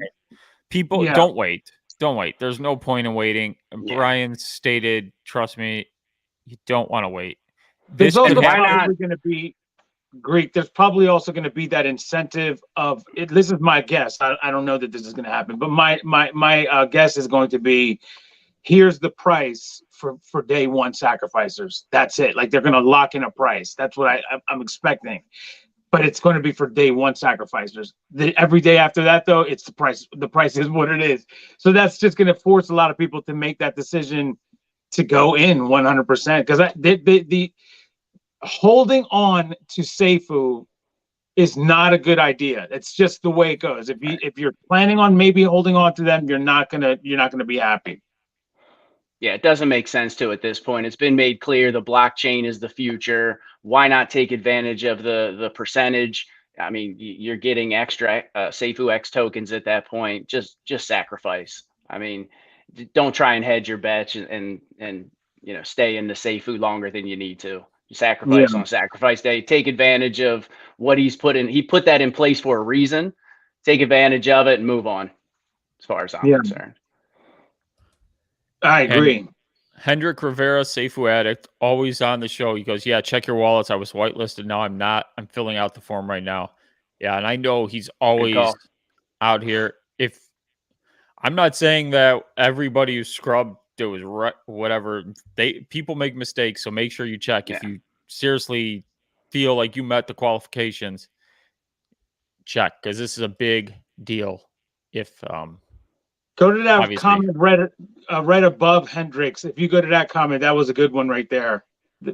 People don't wait. Don't wait. There's no point in waiting. Yeah. Brian stated, trust me, you don't want to wait. There's also probably going to be Greek. There's probably also going to be that incentive of it. This is my guess. I don't know that this is going to happen, but my guess is going to be, here's the price for day one sacrificers. That's it. Like, they're going to lock in a price. That's what I'm expecting. But it's going to be for day one sacrificers. Every day after that, though, it's the price. The price is what it is. So that's just going to force a lot of people to make that decision to go in 100%. Because the holding on to Safuu is not a good idea. It's just the way it goes. If you're planning on maybe holding on to them, you're not gonna be happy. Yeah, it doesn't make sense to at this point. It's been made clear the blockchain is the future. Why not take advantage of the percentage? I mean, you're getting extra Safuu X tokens at that point. Just sacrifice. I mean, don't try and hedge your bets and stay in the Safuu longer than you need to. Sacrifice on sacrifice day. Take advantage of what he's put in. He put that in place for a reason. Take advantage of it and move on, as far as I'm concerned. I agree. Hendrik Rivera, Safuu Addict, always on the show. He goes, yeah, check your wallets. I was whitelisted. Now I'm not. I'm filling out the form right now. Yeah, and I know he's always out here. if I'm not saying that everybody who scrubbed it was right, whatever, people make mistakes, so make sure you check. If you seriously feel like you met the qualifications, check, because this is a big deal. If go to that obviously. comment right above Hendrix. If you go to that comment, that was a good one right there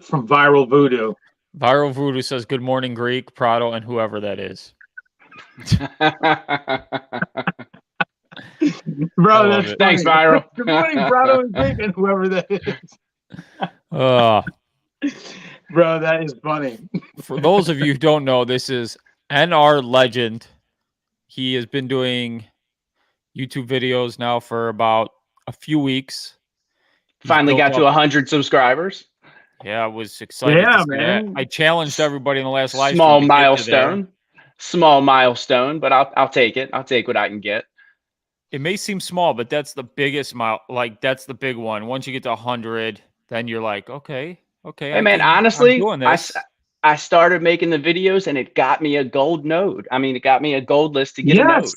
from Viral Voodoo. Viral Voodoo says, "Good morning, Greek, Prado, and whoever that is." Bro, that's thanks, funny. Viral. Good morning, Prado and Greek, and whoever that is. Bro, that is funny. For those of you who don't know, this is NR Legend. He has been doing YouTube videos now for about a few weeks. Finally got to 100 subscribers. Yeah, I was excited to see man. that. I challenged everybody in the last live Small stream. milestone, but I'll take it. I'll take what I can get. It may seem small, but that's the biggest like that's the big one. Once you get to 100, then you're like, okay. Hey man, honestly, I started making the videos and it got me a gold node. I mean, it got me a gold list to get a node.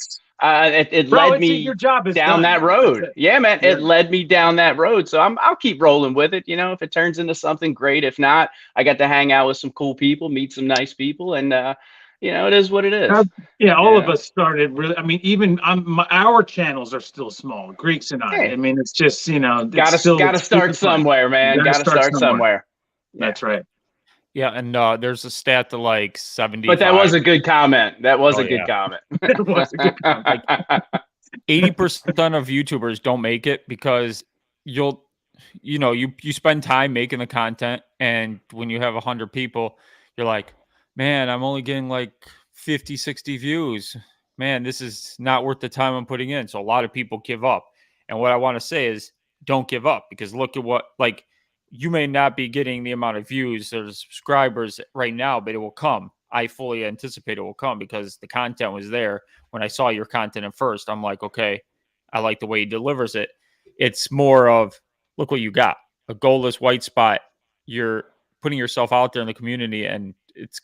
It led me your job is down done. that road. Yeah, man, it led me down that road. So I'll keep rolling with it. You know, if it turns into something great, if not, I got to hang out with some cool people, meet some nice people, and you know, it is what it is. All of us started really. I mean, even our channels are still small. Greeks and I. I mean, it's just, you know, gotta start somewhere, man. Gotta start somewhere. That's right. Yeah, and there's a stat to like 70. But that was a good comment. That was a good comment. That was a good comment. 80% of YouTubers don't make it because you spend time making the content, and when you have 100 people, you're like, man, I'm only getting like 50, 60 views. Man, this is not worth the time I'm putting in. So a lot of people give up. And what I want to say is don't give up, because look at what, like, you may not be getting the amount of views or subscribers right now, but it will come. I fully anticipate it will come because the content was there. When I saw your content at first, I'm like, okay, I like the way he delivers it. It's more of, look what you got, a goalless white spot. You're putting yourself out there in the community, and it's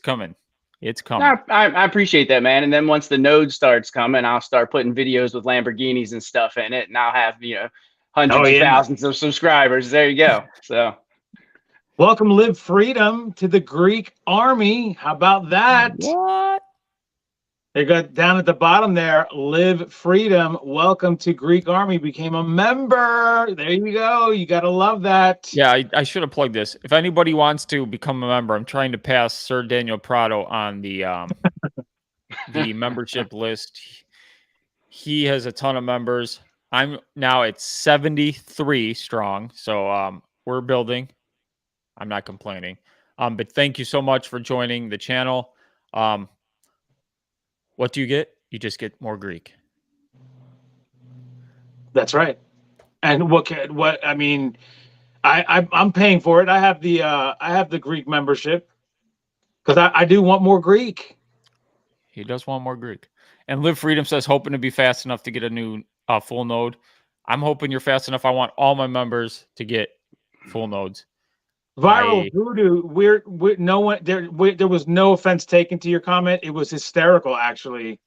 coming. It's coming. I appreciate that, man. And then once the node starts coming, I'll start putting videos with Lamborghinis and stuff in it, and I'll have, you know, hundreds of thousands of subscribers. There you go. So welcome, Live Freedom, to the Greek army. How about that? What? They got down at the bottom there, Live Freedom. Welcome to Greek army. Became a member. There you go. You got to love that. Yeah, I should have plugged this. If anybody wants to become a member, I'm trying to pass Sir Daniel Prado on the the membership list. He has a ton of members. I'm now at 73 strong, so we're building. I'm not complaining. But thank you so much for joining the channel. What do you get? You just get more Greek. That's right. And what I mean, I'm paying for it. I have the Greek membership because I do want more Greek. He does want more Greek. And Live Freedom says, hoping to be fast enough to get a new full node. I'm hoping you're fast enough. I want all my members to get full nodes. Viral Voodoo, there was no offense taken to your comment. It was hysterical, actually.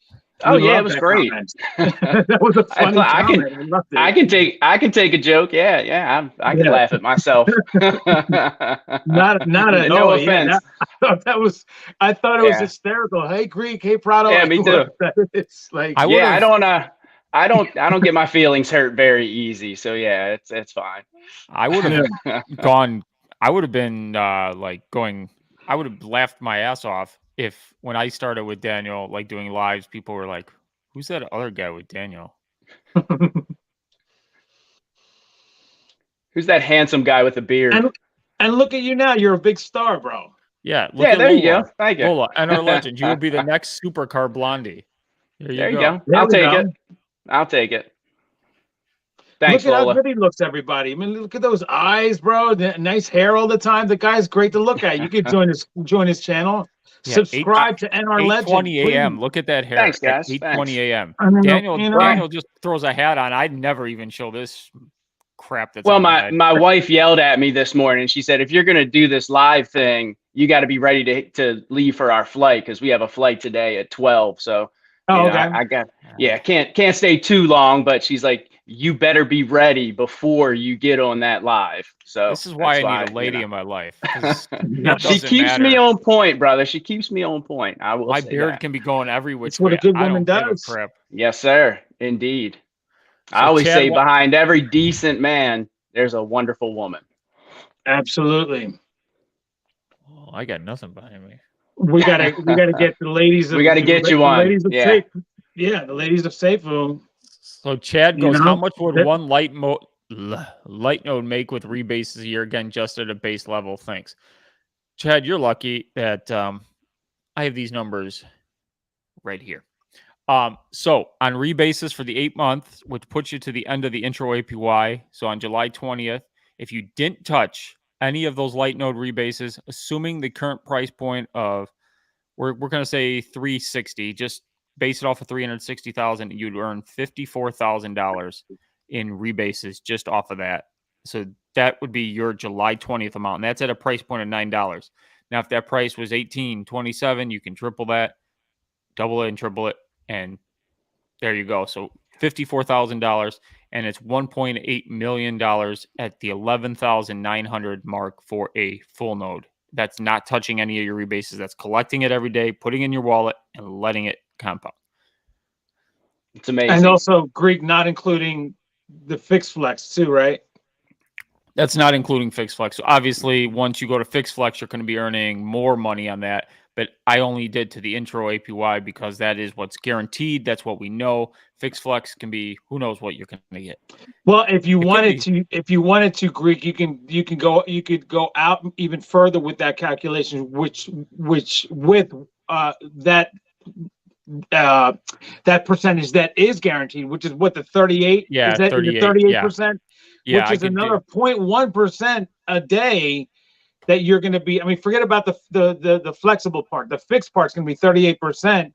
Oh yeah, it was great. That was a funny comment. I can take a joke. Yeah. I can laugh at myself. not no offense. I thought it was hysterical. Hey Greek, hey Prado. Yeah, me too. It's like I don't get my feelings hurt very easy. So yeah, it's fine. I would have gone. I would have been I would have laughed my ass off if when I started with Daniel, like doing lives, people were like, who's that other guy with Daniel? Who's that handsome guy with a beard? And look at you now. You're a big star, bro. Yeah. There Lola. you go. Thank you. Lola, and our legend. You will be the next supercar blondie. There you go. I'll take it. Thanks, look at Lola. how good he looks, everybody. I mean, look at those eyes, bro. Nice hair all the time. The guy's great to look at. You could join his channel. Yeah, subscribe to NR Legend. 8:20 a.m. Look at that hair. Thanks, guys. 8:20 a.m. Daniel just throws a hat on. I'd never even show this crap. That's well, my wife yelled at me this morning. She said, if you're going to do this live thing, you got to be ready to leave for our flight because we have a flight today at 12. So Oh, You know, okay. I got, yeah, can't stay too long, but she's like, you better be ready before you get on that live. So This is why that's I need a lady in my life. 'Cause it she doesn't keeps me matter. on point, brother. She keeps me on point. I will My say beard that. can be going every which That's what a way. good I woman don't give a does. crap. Yes, sir. Indeed. I So always Chad, say behind every decent man, there's a wonderful woman. Absolutely. oh, I got nothing behind me. We gotta get the ladies of We got to get you the one. ladies of Yeah. the ladies of Safuu. So Chad You goes, how know, much would that- one light node make with rebases a year? Again, just at a base level. Thanks. Chad, you're lucky that I have these numbers right here. So on rebases for the 8 months, which puts you to the end of the intro APY. So on July 20th, if you didn't touch any of those light node rebases, assuming the current price point of we're going to say 360, just base it off of 360,000, you'd earn $54,000 in rebases just off of that. So that would be your July 20th amount. And that's at a price point of $9. Now, if that price was 18.27, you can triple that, double it and triple it. And there you go. So $54,000, and it's $1.8 million at the 11,900 mark for a full node. That's not touching any of your rebases. That's collecting it every day, putting it in your wallet, and letting it compound. It's amazing. and also Greek not including the fixed flex too, right? That's not including fixed flex. So obviously, once you go to fixed flex, you're going to be earning more money on that. But I only did to the intro APY because that is what's guaranteed. That's what we know. Fixed flex can be who knows what you're going to get. Well, if you It wanted to, Greek, you could go out even further with that calculation, which with that percentage that is guaranteed, which is what the 38. Yeah, is that 38. 38%, Yeah, which I is could another 0.1% a day that you're going to be. I mean, forget about the flexible part. The fixed part's going to be 38%.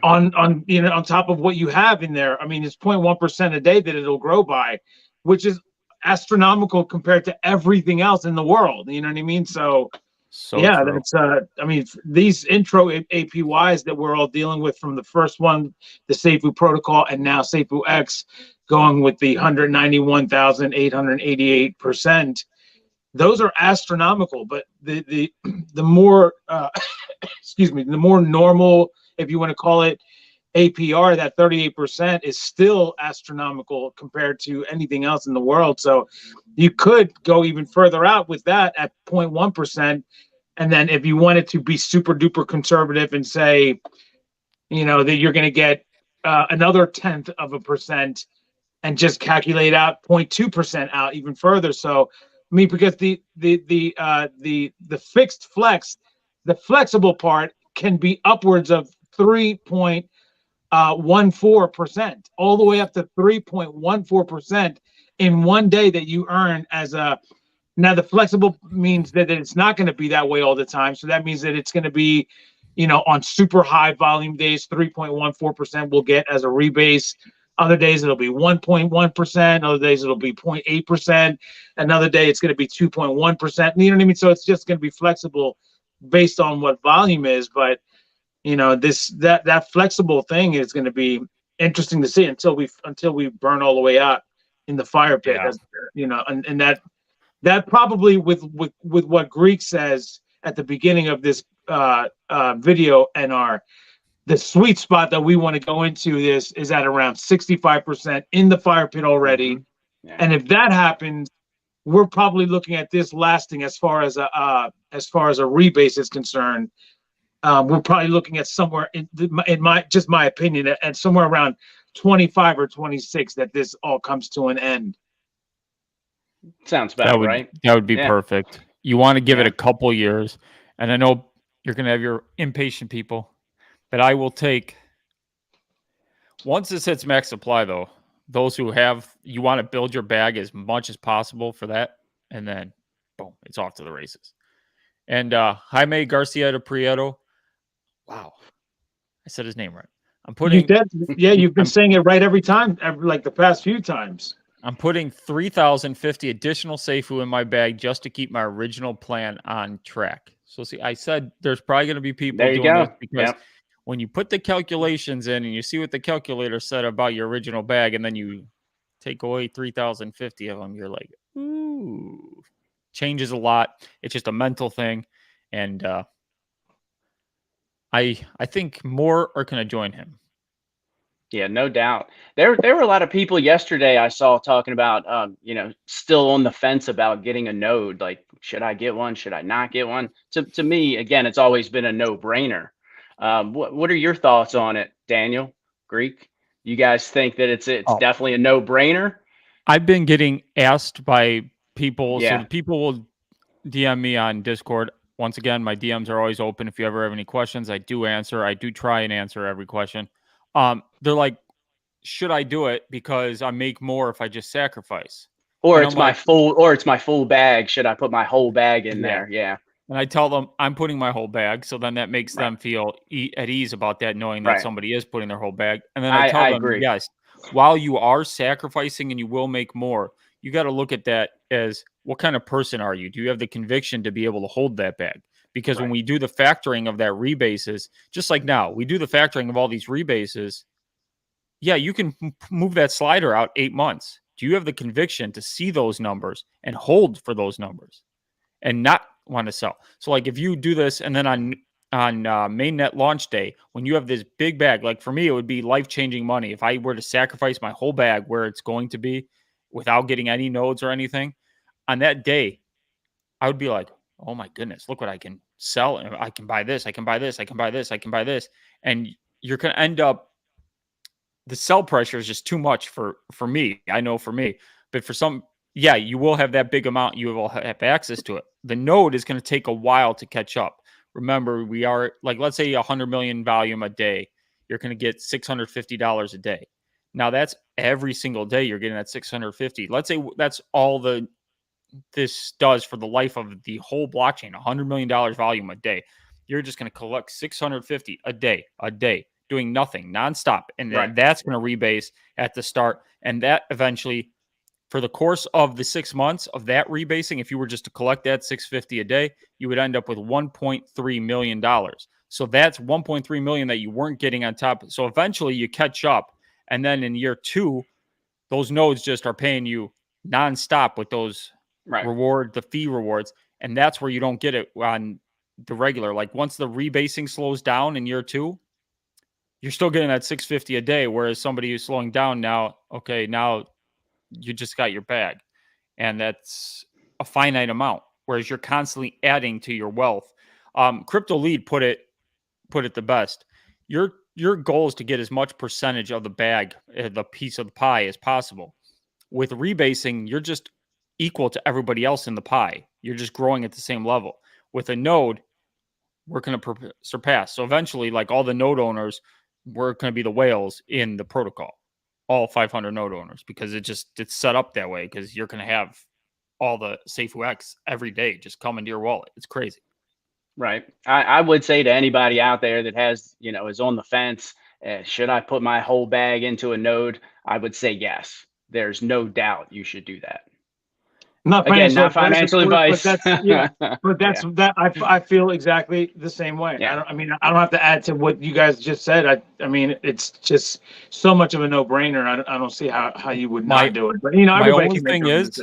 On top of what you have in there. I mean, it's 0.1% a day that it'll grow by, which is astronomical compared to everything else in the world. You know what I mean? So yeah, true. that's I mean, these intro APYs that we're all dealing with, from the first one, the Safuu protocol, and now Safuu X going with the 191,888%. Those are astronomical, but the more excuse me, the more normal, if you want to call it, APR, that 38% is still astronomical compared to anything else in the world. So you could go even further out with that at 0.1%. And then if you wanted to be super duper conservative and say, that you're going to get another 0.1% and just calculate out 0.2% out even further. So, I mean, because the fixed flex, the flexible part can be upwards of 3.14%, all the way up to 3.14% in one day that you earn as a. Now, the flexible means that it's not going to be that way all the time. So that means that it's going to be, on super high volume days, 3.14% we'll get as a rebase. Other days it'll be 1.1%. Other days it'll be 0.8%. Another day it's going to be 2.1%. You know what I mean? So it's just going to be flexible based on what volume is. But that flexible thing is going to be interesting to see until we burn all the way out in the fire pit. Yeah. And that probably with what Greek says at the beginning of this video, NR, the sweet spot that we want to go into this is at around 65% in the fire pit already. Mm-hmm. Yeah. And if that happens, we're probably looking at this lasting, as far as a rebase is concerned. We're probably looking at somewhere in my opinion, at somewhere around 25 or 26 that this all comes to an end. Sounds about right. That would be perfect. You want to give it a couple years, and I know you're going to have your impatient people. But I will take, once this hits max supply, though, those who you want to build your bag as much as possible for that, and then, boom, it's off to the races. And Jaime Garcia de Prieto, wow, I said his name right. You've been saying it right every time, like the past few times. I'm putting 3,050 additional Safuu in my bag just to keep my original plan on track. So see, I said there's probably going to be people doing this because when you put the calculations in and you see what the calculator said about your original bag, and then you take away 3,050 of them, you're like, ooh, changes a lot. It's just a mental thing. And I think more are going to join him. Yeah, no doubt. There were a lot of people yesterday I saw talking about, still on the fence about getting a node. Like, should I get one? Should I not get one? To me, again, it's always been a no-brainer. What are your thoughts on it, Daniel, Greek? You guys think that it's definitely a no-brainer? I've been getting asked by people. Yeah. So the people will DM me on Discord. Once again, my DMs are always open. If you ever have any questions, I do answer. I do try and answer every question. They're like, should I do it because I make more if I just sacrifice? Or and it's my full bag. Should I put my whole bag in there? Yeah. And I tell them I'm putting my whole bag. So then that makes them feel at ease about that, knowing that somebody is putting their whole bag. And then I tell them, agree. Yes, while you are sacrificing and you will make more, you got to look at that as what kind of person are you? Do you have the conviction to be able to hold that bag? Because when we do the factoring of that rebases, just like now, we do the factoring of all these rebases. Yeah, you can move that slider out 8 months. Do you have the conviction to see those numbers and hold for those numbers and not want to sell? So like if you do this and then on mainnet launch day, when you have this big bag, like for me, it would be life-changing money. If I were to sacrifice my whole bag where it's going to be without getting any nodes or anything on that day, I would be like, oh my goodness, look what I can sell. And I can buy this. I can buy this. I can buy this. I can buy this. And you're going to end up, the sell pressure is just too much for me. I know for me, but for some, yeah, you will have that big amount. You will have access to it. The node is going to take a while to catch up. Remember, we are like, let's say 100 million volume a day. You're going to get $650 a day. Now that's every single day you're getting that 650. Let's say that's all this does for the life of the whole blockchain, $100 million volume a day. You're just going to collect 650 a day, doing nothing, nonstop. And then that's going to rebase at the start. And that eventually, for the course of the 6 months of that rebasing, if you were just to collect that 650 a day, you would end up with $1.3 million. So that's 1.3 million that you weren't getting on top. So eventually you catch up. And then in year 2, those nodes just are paying you nonstop with those the fee rewards. And that's where you don't get it on the regular. Like once the rebasing slows down in year 2, you're still getting that 650 a day. Whereas somebody who's slowing down now, now you just got your bag, and that's a finite amount. Whereas you're constantly adding to your wealth. Crypto Lead put it the best. Your goal is to get as much percentage of the bag, the piece of the pie, as possible. With rebasing, you're just equal to everybody else in the pie. You're just growing at the same level. With a node, we're going to surpass. So eventually, like all the node owners, we're going to be the whales in the protocol. All 500 node owners, because it's set up that way, because you're going to have all the Safuu X every day just come into your wallet. It's crazy. Right. I would say to anybody out there that has, is on the fence, should I put my whole bag into a node? I would say yes. There's no doubt you should do that. Not financial advice. But I feel exactly the same way. Yeah. I don't have to add to what you guys just said. I mean, it's just so much of a no-brainer. I don't see how you would not do it. But my only thing is,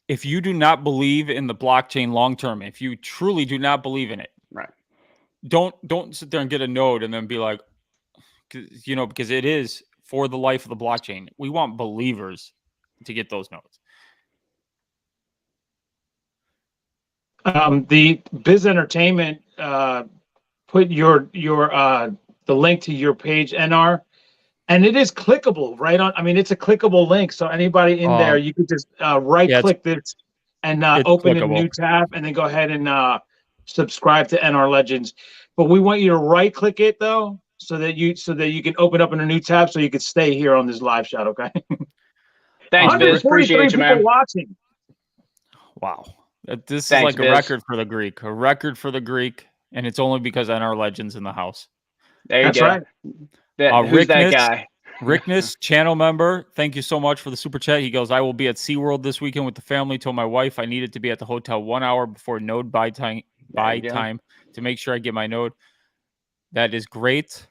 if you do not believe in the blockchain long term, if you truly do not believe in it, don't sit there and get a node and then be like, because it is for the life of the blockchain. We want believers to get those nodes. The Biz Entertainment put the link to your page, NR, and it is clickable right on. I mean, it's a clickable link, so anybody in there, you could just click this and open a new tab, and then go ahead and subscribe to NR Legends. But we want you to right click it though, so that you can open up in a new tab, so you can stay here on this live shot. Okay. Thanks, Biz. Appreciate you, man. Watching. Wow. This is like a record for the Greek, and it's only because NR Legends in the house. There you go. Right. Who's that guy? Rickness, channel member, thank you so much for the super chat. He goes, I will be at SeaWorld this weekend with the family. Told my wife I needed to be at the hotel 1 hour before node buy time to make sure I get my node. That is great.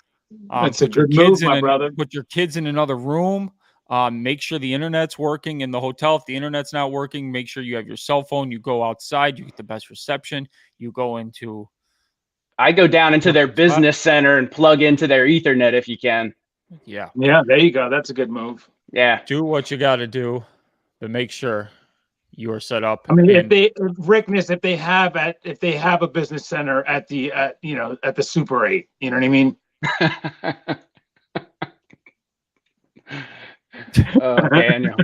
That's a Put your good kids move, my in brother. put your kids in another room. Make sure the internet's working in the hotel. If the internet's not working, make sure you have your cell phone. You go outside, you get the best reception. You go into I go down into their perfect spot. business center and plug into their Ethernet if you can. Yeah. Yeah, there you go. That's a good move. Yeah. Do what you got to do, but make sure you are set up. I mean, And if they have a business center at the at the Super 8, you know what I mean? Daniel.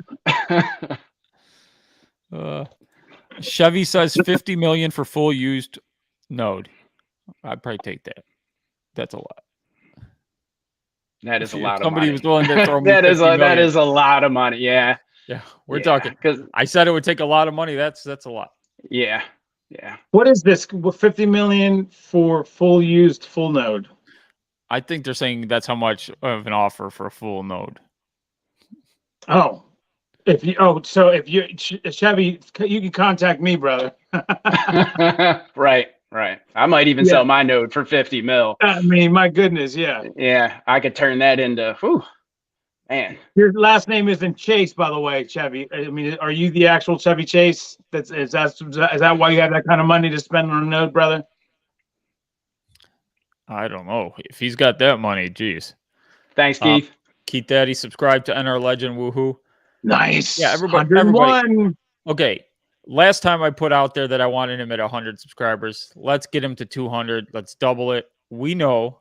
Chevy says 50 million for full used node. I'd probably take that. That's a lot. That is a If lot of somebody money. was willing to throw me that 50 is million. that is a lot of money. Yeah. Yeah, we're talking. Because I said it would take a lot of money. That's a lot. yeah. What is this? 50 million for full node? I think they're saying that's how much of an offer for a full node. Oh, so if you Chevy, you can contact me, brother. Right. I might even Yeah. sell my node for 50 mil. I mean, my goodness, yeah. Yeah, I could turn that into man. Your last name isn't Chase, by the way, Chevy. I mean, are you the actual Chevy Chase? Is that why you have that kind of money to spend on a node, brother? I don't know. If he's got that money, geez. Thanks, Keith. Keith Daddy, subscribe to NR Legend. Woohoo. Nice. Yeah, everybody. 101. Okay. Last time I put out there that I wanted him at 100 subscribers. Let's get him to 200. Let's double it. We know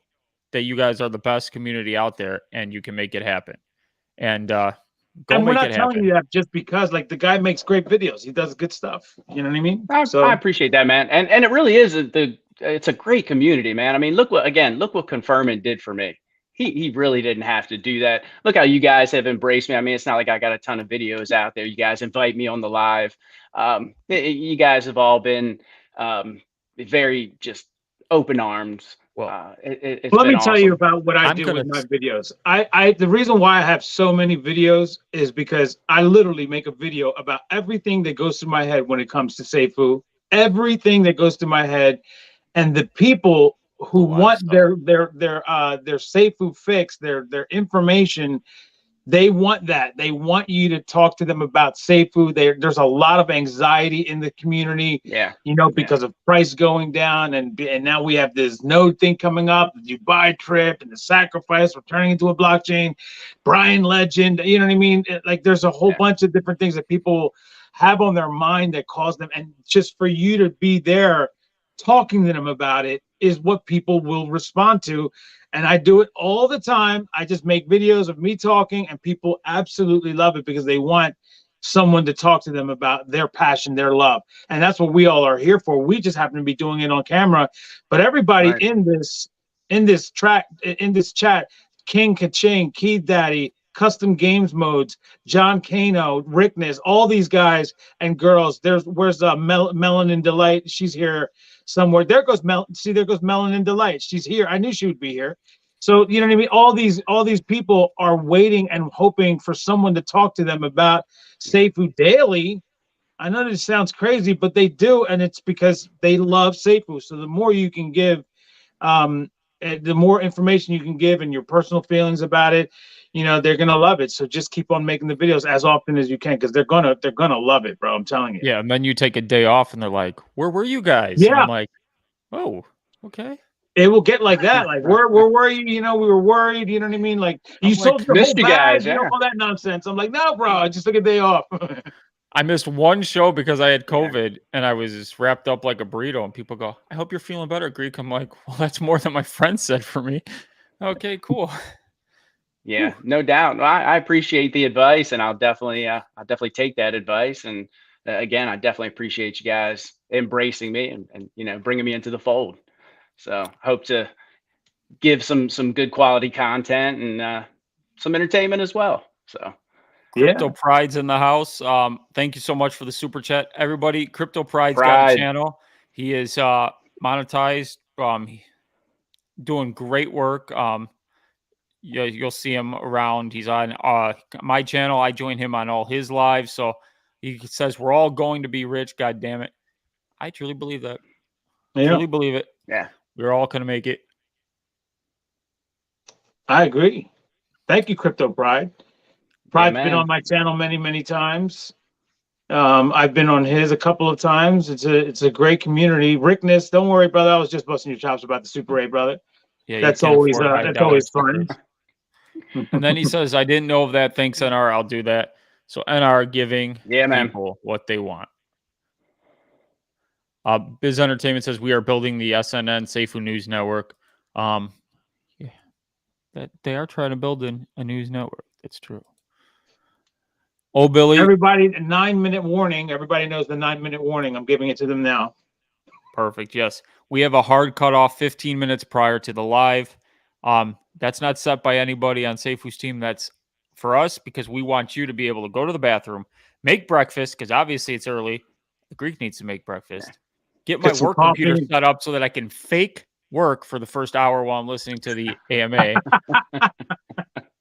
that you guys are the best community out there and you can make it happen. And go And we're make not it telling happen. you that just because, like, the guy makes great videos. He does good stuff. You know what I mean? I appreciate that, man. And it really is it's a great community, man. I mean, look what Confirming did for me. He really didn't have to do that. Look how you guys have embraced me. I mean, it's not like I got a ton of videos out there. You guys invite me on the live. You guys have all been very just open arms. Well, It's let been me tell awesome. you about what I do with my videos. The reason why I have so many videos is because I literally make a video about everything that goes through my head when it comes to Safuu, everything that goes through my head, and the people who want their Safuu fix, their information. They want that. They want you to talk to them about Safuu. There's a lot of anxiety in the community, because of price going down, and now we have this node thing coming up, the Dubai trip and the sacrifice, we're turning into a blockchain, BRYAN legend, you know what I mean? Like, there's a whole bunch of different things that people have on their mind that cause them, and just for you to be there talking to them about it is what people will respond to. And I do it all the time. I just make videos of me talking, and people absolutely love it because they want someone to talk to them about their passion, their love. And that's what we all are here for. We just happen to be doing it on camera. But everybody in this chat, King Kaching, Keith Daddy, Custom Games Modes, John Kano, Rickness, all these guys and girls. Where's Melanin Delight? She's here somewhere. There goes Melanin Delight. She's here. I knew she would be here. So, you know what I mean? All these people are waiting and hoping for someone to talk to them about Safuu daily. I know this sounds crazy, but they do, and it's because they love Safuu. So the more you can give, the more information you can give and your personal feelings about it, they're gonna love it. So just keep on making the videos as often as you can, because they're gonna love it, bro. I'm telling you. Yeah, and then you take a day off and they're like, "Where were you guys?" Yeah. And I'm like, "Oh, okay." It will get like that. Like, we're worried, we were worried, you know what I mean? Like, you sold your whole missed you bag, guys, yeah. all that nonsense. I'm like, no, bro, I just took a day off. I missed one show because I had COVID and I was just wrapped up like a burrito, and people go, "I hope you're feeling better, Greek." I'm like, "Well, that's more than my friend said for me." Okay, cool. Yeah, no doubt. I appreciate the advice, and I'll definitely take that advice. And again, I definitely appreciate you guys embracing me and bringing me into the fold. So hope to give some good quality content and some entertainment as well. So Crypto Pride's in the house. Thank you so much for the super chat, everybody. Crypto Pride's got a channel. He is monetized. Doing great work. Yeah, you'll see him around. He's on my channel. I join him on all his lives. So he says we're all going to be rich. God damn it. I truly believe that. Yeah. Truly believe it. Yeah. We're all going to make it. I agree. Thank you, Crypto Pride. Pride's been man. on my channel many, many times. I've been on his a couple of times. It's a great community. Rickness, don't worry, brother. I was just busting your chops about the Super 8, brother. Yeah, That's you can't always afford that's $5 always fun. stickers. And then he says, I didn't know of that. Thanks, NR. I'll do that. So NR giving people what they want. Biz Entertainment says we are building the SNN Safuu News Network. Yeah, that they are trying to build a news network. That's true. Oh, Billy. Everybody, 9-minute warning. Everybody knows the 9-minute warning. I'm giving it to them now. Perfect. Yes. We have a hard cutoff 15 minutes prior to the live. That's not set by anybody on Safuu's team. That's for us because we want you to be able to go to the bathroom, make breakfast, because obviously it's early. The Greek needs to make breakfast. Get my work computer set up so that I can fake work for the first hour while I'm listening to the AMA.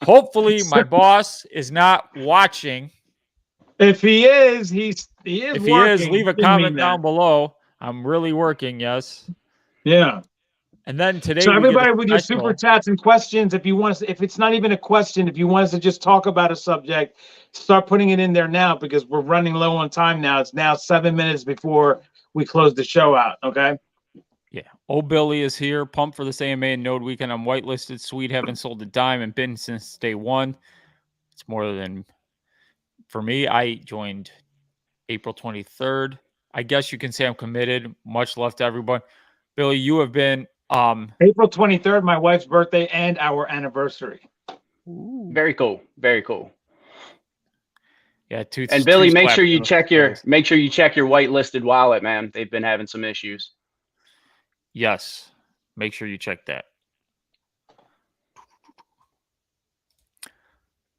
Hopefully my boss is not watching. If he is, he is if working. He is, leave a comment down below. I'm really working, yes. Yeah. And then today, so everybody with your super chats and questions, if you want us, if it's not even a question, if you want us to just talk about a subject, start putting it in there now because we're running low on time now. It's now 7 minutes before we close the show out. Okay. Yeah. Oh, Billy is here. Pumped for this AMA and Node weekend. I'm whitelisted. Sweet. Haven't sold a dime and been since day one. It's more than for me. I joined April 23rd. I guess you can say I'm committed. Much love to everyone. Billy, you have been April 23rd, my wife's birthday and our anniversary. Ooh. Very cool. Very cool. Yeah, and Billy, make sure you check your whitelisted wallet, man. They've been having some issues. Yes, make sure you check that.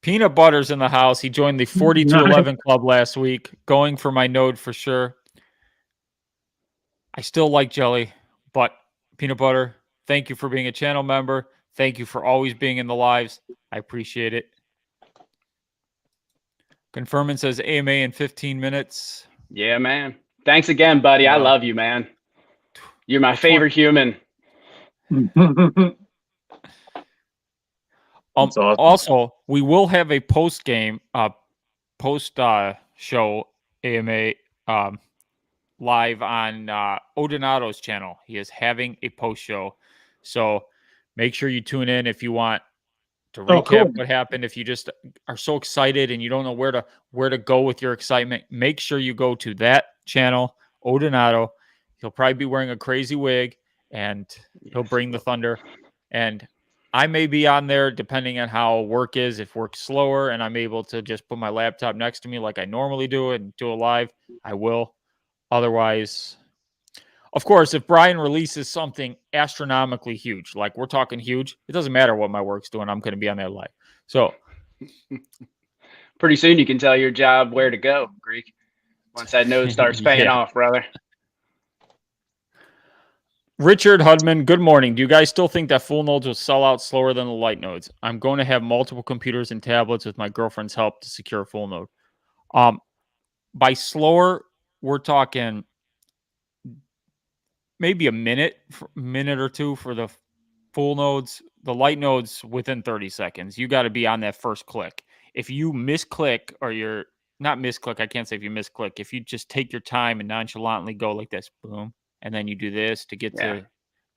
Peanut Butter's in the house. He joined the 4211 club last week. Going for my node for sure. I still like jelly, but Peanut Butter, thank you for being a channel member. Thank you for always being in the lives. I appreciate it. Confirming says AMA in 15 minutes. Yeah, man. Thanks again, buddy. I love you, man. You're my favorite human. Awesome. Also, we will have a post show AMA live on Odonato's channel. He is having a post show, so make sure you tune in if you want to recap what happened. If you just are so excited and you don't know where to go with your excitement, make sure you go to that channel, Odonato. He'll probably be wearing a crazy wig and he'll bring the thunder. And I may be on there depending on how work is. If work's slower and I'm able to just put my laptop next to me like I normally do and do a live, I will. Otherwise, of course, if Brian releases something astronomically huge, like we're talking huge, it doesn't matter what my work's doing. I'm going to be on that live. So pretty soon you can tell your job where to go, Greek. Once that node starts paying off, brother. Richard Hudman, good morning. Do you guys still think that full nodes will sell out slower than the light nodes? I'm going to have multiple computers and tablets with my girlfriend's help to secure a full node. By slower, we're talking maybe a minute or two for the full nodes. The light nodes within 30 seconds. You got to be on that first click. If you misclick or you're not misclick, I can't say if you misclick. If you just take your time and nonchalantly go like this, boom, and then you do this to get to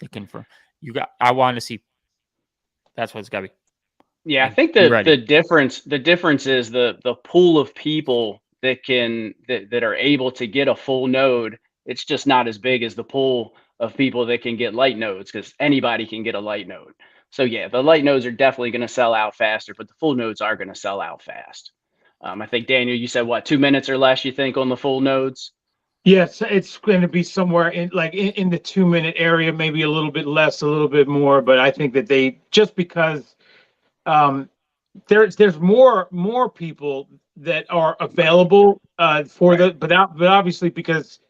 the confirm. I want to see. That's what it's got to be. Yeah, I think the difference is the pool of people that are able to get a full node. It's just not as big as the pool of people that can get light nodes because anybody can get a light node. So yeah, the light nodes are definitely going to sell out faster, but the full nodes are going to sell out fast. I think Daniel, you said what, 2 minutes or less? You think on the full nodes? Yes, it's going to be somewhere in the 2 minute area, maybe a little bit less, a little bit more. But I think that they just because there's more people that are available for but obviously because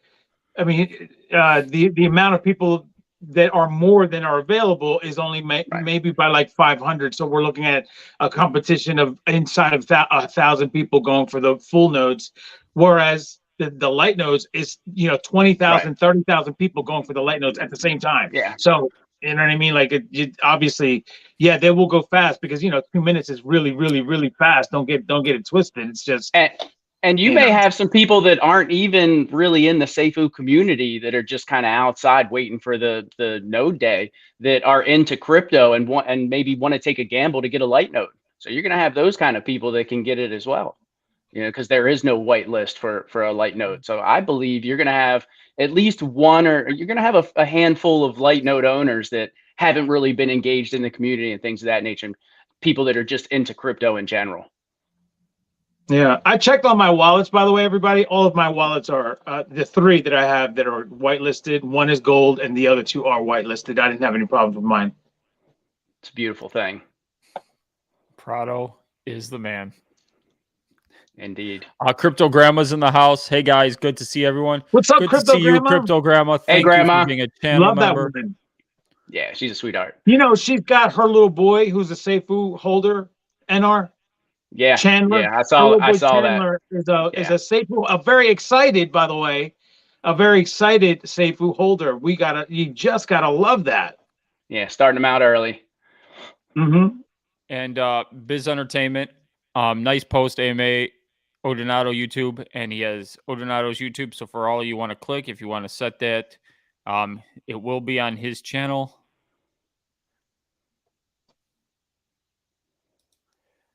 I mean the amount of people that are more than are available is only maybe by like 500. So we're looking at a competition of inside of 1,000 people going for the full nodes, whereas the light nodes is 20,000, 30,000 people going for the light nodes at the same time. Yeah. So You know what I mean? Like obviously, yeah, they will go fast because 2 minutes is really, really, really fast. Don't get it twisted. It's just and you may have some people that aren't even really in the Safuu community that are just kind of outside waiting for the node day that are into crypto and maybe want to take a gamble to get a light node. So you're going to have those kind of people that can get it as well, because there is no whitelist for a light node. So I believe you're going to have at least one, or you're going to have a handful of light node owners that haven't really been engaged in the community and things of that nature, and people that are just into crypto in general. Yeah, I checked on my wallets, by the way, everybody. All of my wallets are the 3 that I have that are whitelisted. One is gold, and the other 2 are whitelisted. I didn't have any problems with mine. It's a beautiful thing. PRADO is the man. Indeed. Crypto Grandma's in the house. Hey guys, good to see everyone. What's up, good Crypto to see Grandma? you, Crypto Grandma. Thank Grandma. you for being a channel Love that member. woman. Yeah, she's a sweetheart. She's got her little boy who's a Safuu holder, NR. Yeah, Chandler. Yeah, I saw Chandler that. Is a Safuu, a very excited, by the way, a very excited Safuu holder. You just gotta love that. Yeah, starting them out early. Mm-hmm. And Biz Entertainment, nice post, AMA Odonato YouTube, and he has Odonato's YouTube. So for all you want to click, if you want to set that, it will be on his channel.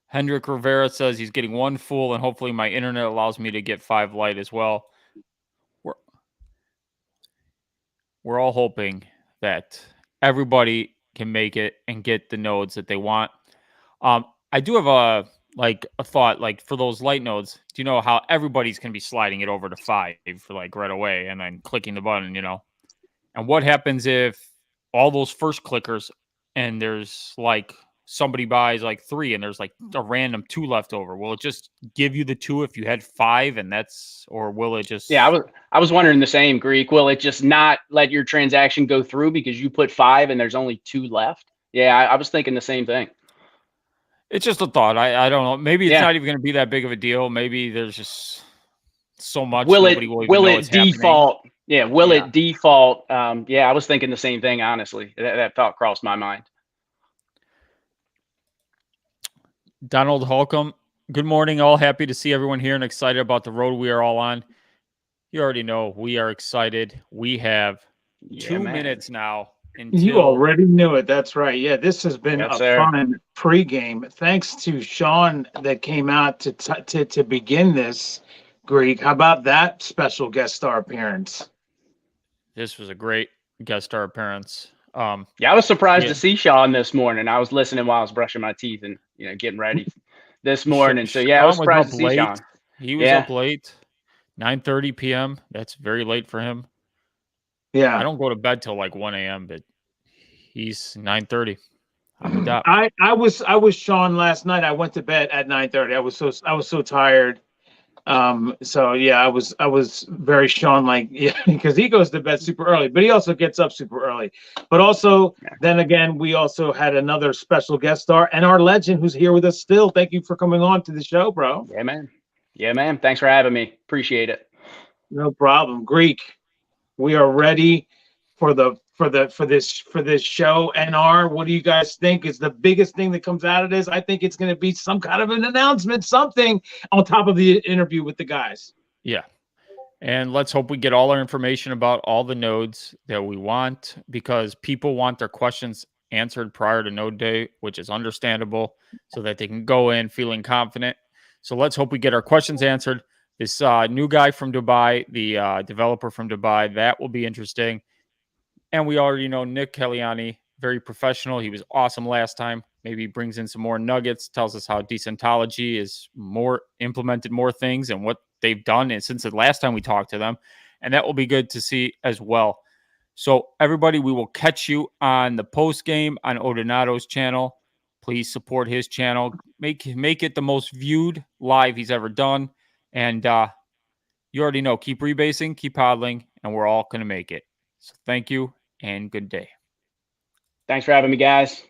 Hendrik Rivera says he's getting 1 full, and hopefully my internet allows me to get 5 light as well. We're all hoping that everybody can make it and get the nodes that they want. I do have a thought, like for those light nodes. Do you know how everybody's going to be sliding it over to 5 for like right away and then clicking the button, And what happens if all those first clickers and there's like somebody buys like 3 and there's like a random 2 left over? Will it just give you the 2 if you had 5 or will it just? Yeah, I was wondering the same, Greek. Will it just not let your transaction go through because you put 5 and there's only 2 left? Yeah, I was thinking the same thing. It's just a thought. I don't know. Maybe it's not even going to be that big of a deal. Maybe there's just so much. Will it default? Happening. Yeah. Will it default? Yeah, I was thinking the same thing. Honestly, that thought crossed my mind. Donald Holcomb. Good morning, all. Happy to see everyone here and excited about the road we are all on. You already know we are excited. We have 2 minutes now. You already knew it. That's right. Yeah, this has been a fun pregame. Thanks to Sean that came out to begin this. Greek, how about that special guest star appearance? This was a great guest star appearance. Yeah, I was surprised to see Sean this morning. I was listening while I was brushing my teeth and getting ready this morning. So yeah, I was surprised to see Sean. He was up late, 9:30 p.m. That's very late for him. Yeah, I don't go to bed till like 1 a.m., but he's 9:30. I was Sean last night. I went to bed at 9:30. I was so tired. So yeah, I was very Sean like, because he goes to bed super early, but he also gets up super early. But also, then again, we also had another special guest star and our legend who's here with us still. Thank you for coming on to the show, bro. Yeah, man. Thanks for having me. Appreciate it. No problem. Greek, we are ready for this show. NR, what do you guys think is the biggest thing that comes out of this? I think it's going to be some kind of an announcement, something on top of the interview with the guys. Yeah. And let's hope we get all our information about all the nodes that we want, because people want their questions answered prior to node day, which is understandable, so that they can go in feeling confident. So let's hope we get our questions answered. This new guy from Dubai, the developer from Dubai, that will be interesting. And we already know Nick Kellyani, very professional. He was awesome last time. Maybe he brings in some more nuggets, tells us how Decentrology is implemented more things and what they've done since the last time we talked to them. And that will be good to see as well. So everybody, we will catch you on the post game on Odonato's channel. Please support his channel. Make it the most viewed live he's ever done. And you already know, keep rebasing, keep hodling, and we're all going to make it. So thank you and good day. Thanks for having me, guys.